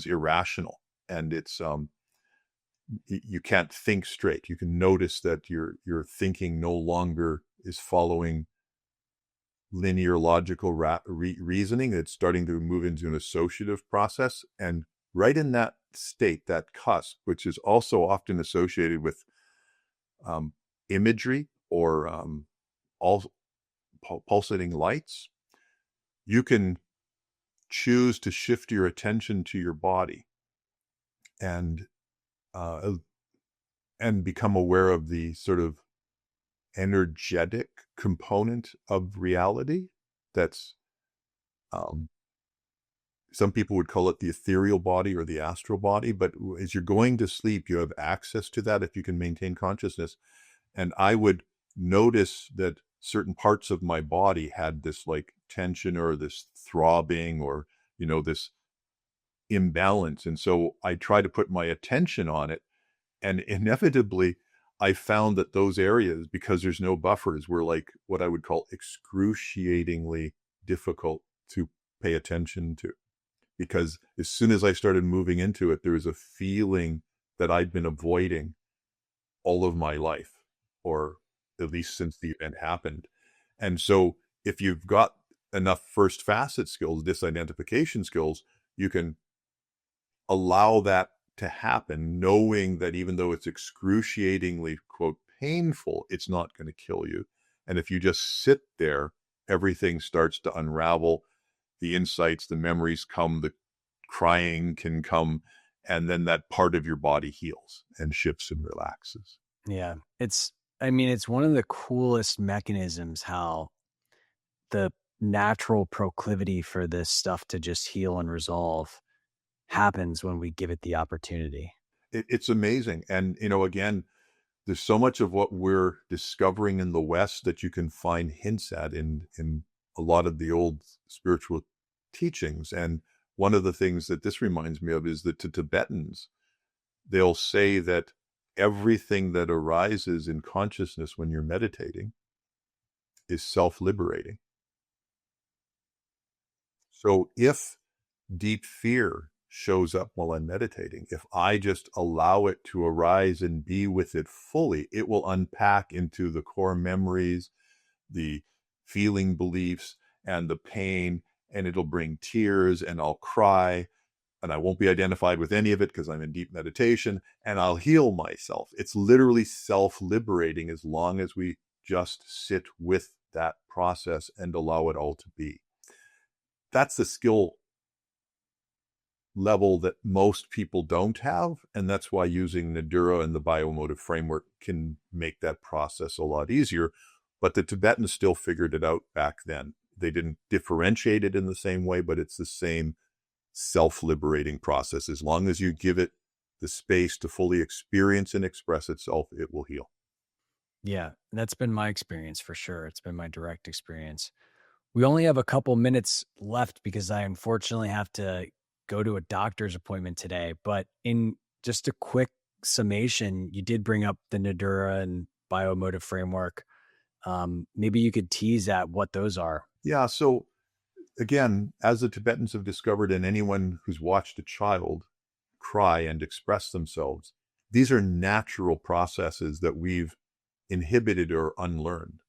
[SPEAKER 1] irrational, and it's you can't think straight. You can notice that your thinking no longer is following linear logical reasoning. It's starting to move into an associative process, and right in that state, that cusp, which is also often associated with imagery or all pulsating lights, you can choose to shift your attention to your body and uh, and become aware of the sort of energetic component of reality. That's um, some people would call it the ethereal body or the astral body, but as you're going to sleep, you have access to that if you can maintain consciousness. And I would notice that certain parts of my body had this like tension or this throbbing or, this imbalance. And so I try to put my attention on it. And inevitably, I found that those areas, because there's no buffers, were like what I would call excruciatingly difficult to pay attention to. Because as soon as I started moving into it, there was a feeling that I'd been avoiding all of my life, or at least since the event happened. And so if you've got enough first facet skills, disidentification skills, you can allow that to happen, knowing that even though it's excruciatingly, quote, painful, it's not going to kill you. And if you just sit there, everything starts to unravel. The insights, the memories come, the crying can come, and then that part of your body heals and shifts and relaxes.
[SPEAKER 2] Yeah. It's one of the coolest mechanisms how the natural proclivity for this stuff to just heal and resolve happens when we give it the opportunity.
[SPEAKER 1] It's amazing. And, again, there's so much of what we're discovering in the West that you can find hints at in a lot of the old spiritual teachings. And one of the things that this reminds me of is that to Tibetans, they'll say that everything that arises in consciousness when you're meditating is self-liberating. So if deep fear shows up while I'm meditating, if I just allow it to arise and be with it fully, it will unpack into the core memories, the feeling beliefs, and the pain, and it'll bring tears, and I'll cry, and I won't be identified with any of it because I'm in deep meditation, and I'll heal myself. It's literally self-liberating as long as we just sit with that process and allow it all to be. That's the skill level that most people don't have, and that's why using Nadura and the Bio-Emotive Framework can make that process a lot easier. But the Tibetans still figured it out back then. They didn't differentiate it in the same way, but it's the same self-liberating process. As long as you give it the space to fully experience and express itself, it will heal.
[SPEAKER 2] Yeah, that's been my experience for sure. It's been my direct experience. We only have a couple minutes left because I unfortunately have to go to a doctor's appointment today. But in just a quick summation, you did bring up the Nadura and Bio-Emotive Framework. Maybe you could tease at what those are.
[SPEAKER 1] Yeah, so again, as the Tibetans have discovered, and anyone who's watched a child cry and express themselves, these are natural processes that we've inhibited or unlearned.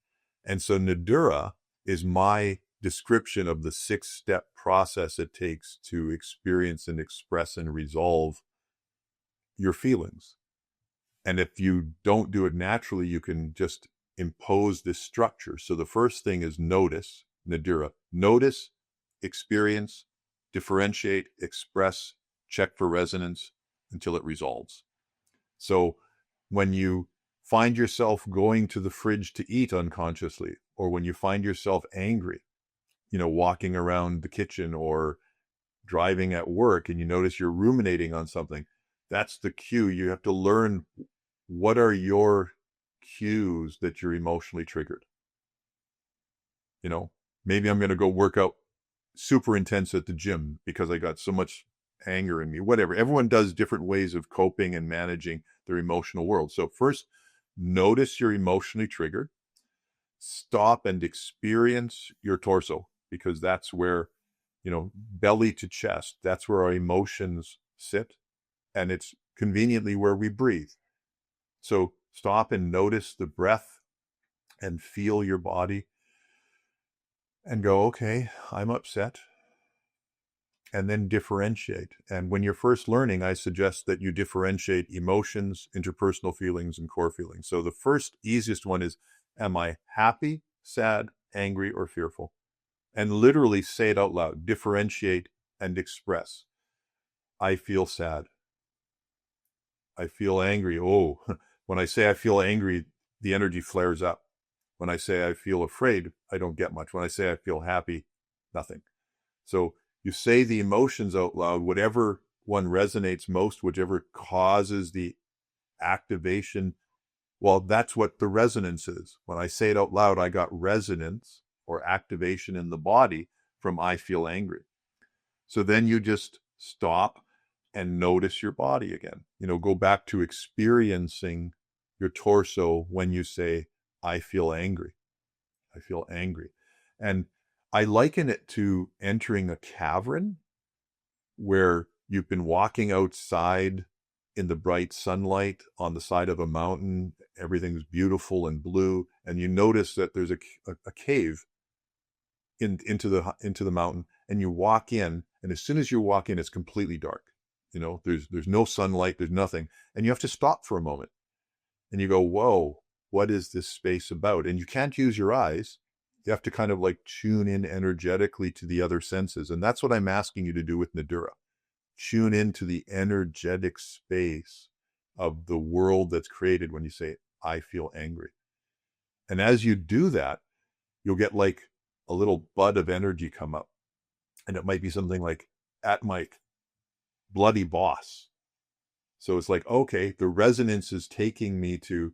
[SPEAKER 1] And so Nadura is my description of the 6-step process it takes to experience and express and resolve your feelings. And if you don't do it naturally, you can just impose this structure. So the first thing is notice, Nadura. Notice, experience, differentiate, express, check for resonance until it resolves. So when you find yourself going to the fridge to eat unconsciously, or when you find yourself angry, walking around the kitchen or driving at work and you notice you're ruminating on something, that's the cue. You have to learn what are your cues that you're emotionally triggered. Maybe I'm going to go work out super intense at the gym because I got so much anger in me, whatever. Everyone does different ways of coping and managing their emotional world. So first, notice you're emotionally triggered. Stop and experience your torso, because that's where, belly to chest, that's where our emotions sit. And it's conveniently where we breathe. So stop and notice the breath and feel your body and go, okay, I'm upset. and then differentiate. And when you're first learning, I suggest that you differentiate emotions, interpersonal feelings, and core feelings. So the first easiest one is, am I happy, sad, angry, or fearful? And literally say it out loud, differentiate and express. I feel sad. I feel angry. Oh, when I say I feel angry, the energy flares up. When I say I feel afraid, I don't get much. When I say I feel happy, nothing. So you say the emotions out loud, whatever one resonates most, whichever causes the activation. Well, that's what the resonance is. When I say it out loud, I got resonance or activation in the body from I feel angry. So then you just stop and notice your body again. Go back to experiencing your torso when you say, I feel angry. I feel angry. And I liken it to entering a cavern where you've been walking outside in the bright sunlight on the side of a mountain. Everything's beautiful and blue. And you notice that there's a cave into the mountain, and you walk in. And as soon as you walk in, it's completely dark. There's no sunlight, there's nothing. And you have to stop for a moment. And you go, whoa, what is this space about? And you can't use your eyes. You have to kind of like tune in energetically to the other senses. And that's what I'm asking you to do with Nadura. Tune into the energetic space of the world that's created when you say, I feel angry. And as you do that, you'll get like a little bud of energy come up. And it might be something like, at my bloody boss. So it's like, okay, the resonance is taking me to,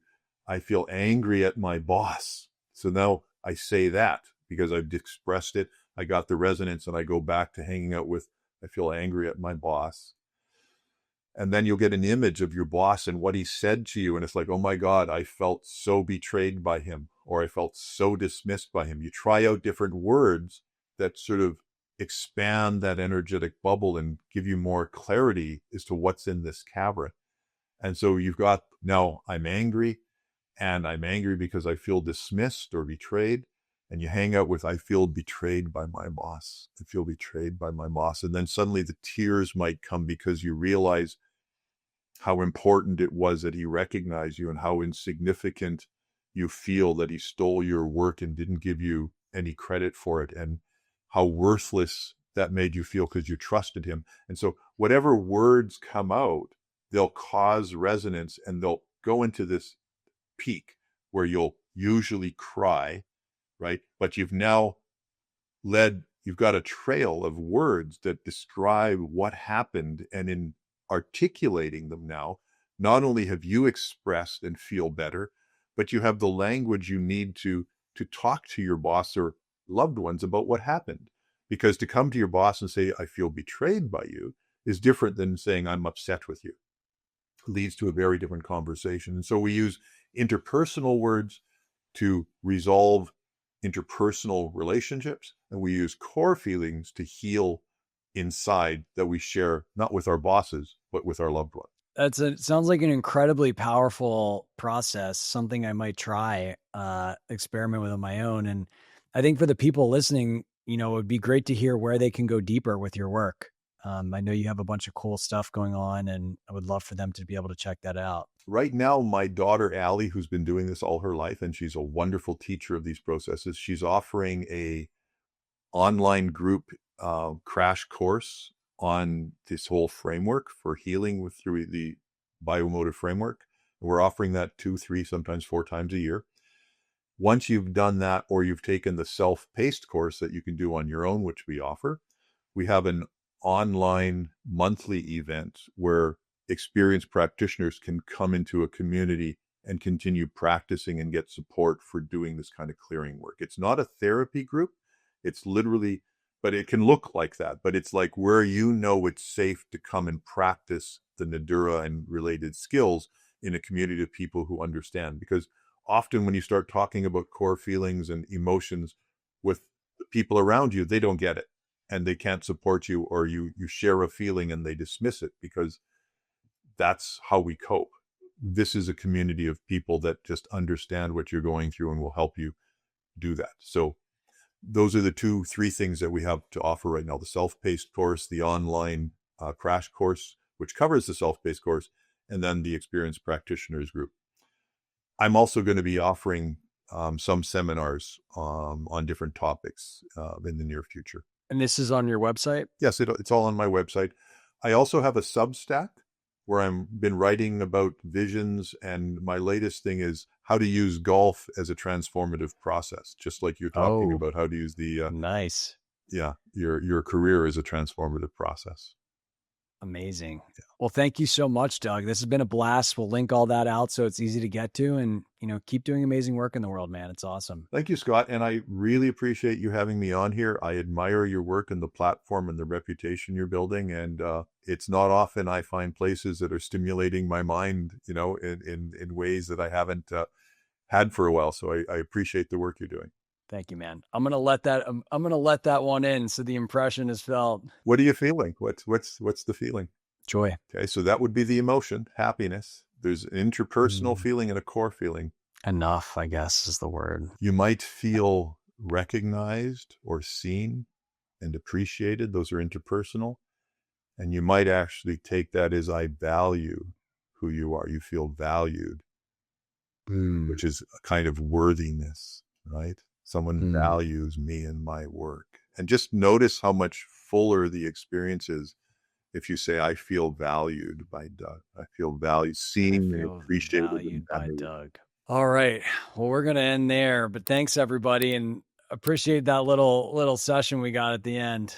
[SPEAKER 1] I feel angry at my boss. So now I say that because I've expressed it. I got the resonance, and I go back to hanging out with, I feel angry at my boss. And then you'll get an image of your boss and what he said to you. And it's like, oh my God, I felt so betrayed by him, or I felt so dismissed by him. You try out different words that sort of expand that energetic bubble and give you more clarity as to what's in this cavern. And so you've got, now I'm angry, and I'm angry because I feel dismissed or betrayed. And you hang out with, I feel betrayed by my boss. I feel betrayed by my boss. And then suddenly the tears might come because you realize how important it was that he recognized you, and how insignificant you feel that he stole your work and didn't give you any credit for it, and how worthless that made you feel because you trusted him. And so whatever words come out, they'll cause resonance, and they'll go into this peak where you'll usually cry, right? But you've now you've got a trail of words that describe what happened. And in articulating them now, not only have you expressed and feel better, but you have the language you need to talk to your boss or loved ones about what happened. Because to come to your boss and say, I feel betrayed by you, is different than saying, I'm upset with you. It leads to a very different conversation. And so we use interpersonal words to resolve interpersonal relationships, and we use core feelings to heal inside that we share, not with our bosses, but with our loved ones.
[SPEAKER 2] It sounds like an incredibly powerful process, something I might try, experiment with on my own. And I think for the people listening, it would be great to hear where they can go deeper with your work. I know you have a bunch of cool stuff going on, and I would love for them to be able to check that out.
[SPEAKER 1] Right now, my daughter, Allie, who's been doing this all her life, and she's a wonderful teacher of these processes, she's offering a online group crash course on this whole framework for healing through the Bio-Emotive Framework. We're offering that 2, 3, sometimes 4 times a year. Once you've done that, or you've taken the self-paced course that you can do on your own, which we offer, we have an online monthly event where experienced practitioners can come into a community and continue practicing and get support for doing this kind of clearing work. It's not a therapy group. It's literally, but it can look like that. But it's like where it's safe to come and practice the Nadura and related skills in a community of people who understand. Because often when you start talking about core feelings and emotions with the people around you, they don't get it. And they can't support you, or you share a feeling and they dismiss it, because that's how we cope. This is a community of people that just understand what you're going through and will help you do that. So those are the three things that we have to offer right now: the self-paced course, the online crash course, which covers the self-paced course, and then the experienced practitioners group. I'm also going to be offering some seminars on different topics in the near future.
[SPEAKER 2] And this is on your website?
[SPEAKER 1] Yes, it's all on my website. I also have a Substack where I've been writing about visions, and my latest thing is how to use golf as a transformative process, just like you're talking about how to use the
[SPEAKER 2] nice.
[SPEAKER 1] Yeah, your career as a transformative process.
[SPEAKER 2] Amazing. Yeah. Well, thank you so much, Doug. This has been a blast. We'll link all that out so it's easy to get to, and keep doing amazing work in the world, man. It's awesome.
[SPEAKER 1] Thank you, Scott. And I really appreciate you having me on here. I admire your work and the platform and the reputation you're building. And it's not often I find places that are stimulating my mind, in ways that I haven't had for a while. So I appreciate the work you're doing.
[SPEAKER 2] Thank you, man. I'm gonna let that one in, so the impression is felt.
[SPEAKER 1] What are you feeling? What's the feeling?
[SPEAKER 2] Joy.
[SPEAKER 1] Okay, so that would be the emotion, happiness. There's an interpersonal feeling and a core feeling.
[SPEAKER 2] Enough, I guess, is the word.
[SPEAKER 1] You might feel recognized or seen and appreciated. Those are interpersonal. And you might actually take that as I value who you are. You feel valued, which is a kind of worthiness, right? Someone values me and my work. And just notice how much fuller the experience is if you say, I feel valued by Doug. I feel valued, seen and appreciated.
[SPEAKER 2] Valued by Doug. All right. Well, we're going to end there, but thanks everybody. And appreciate that little session we got at the end.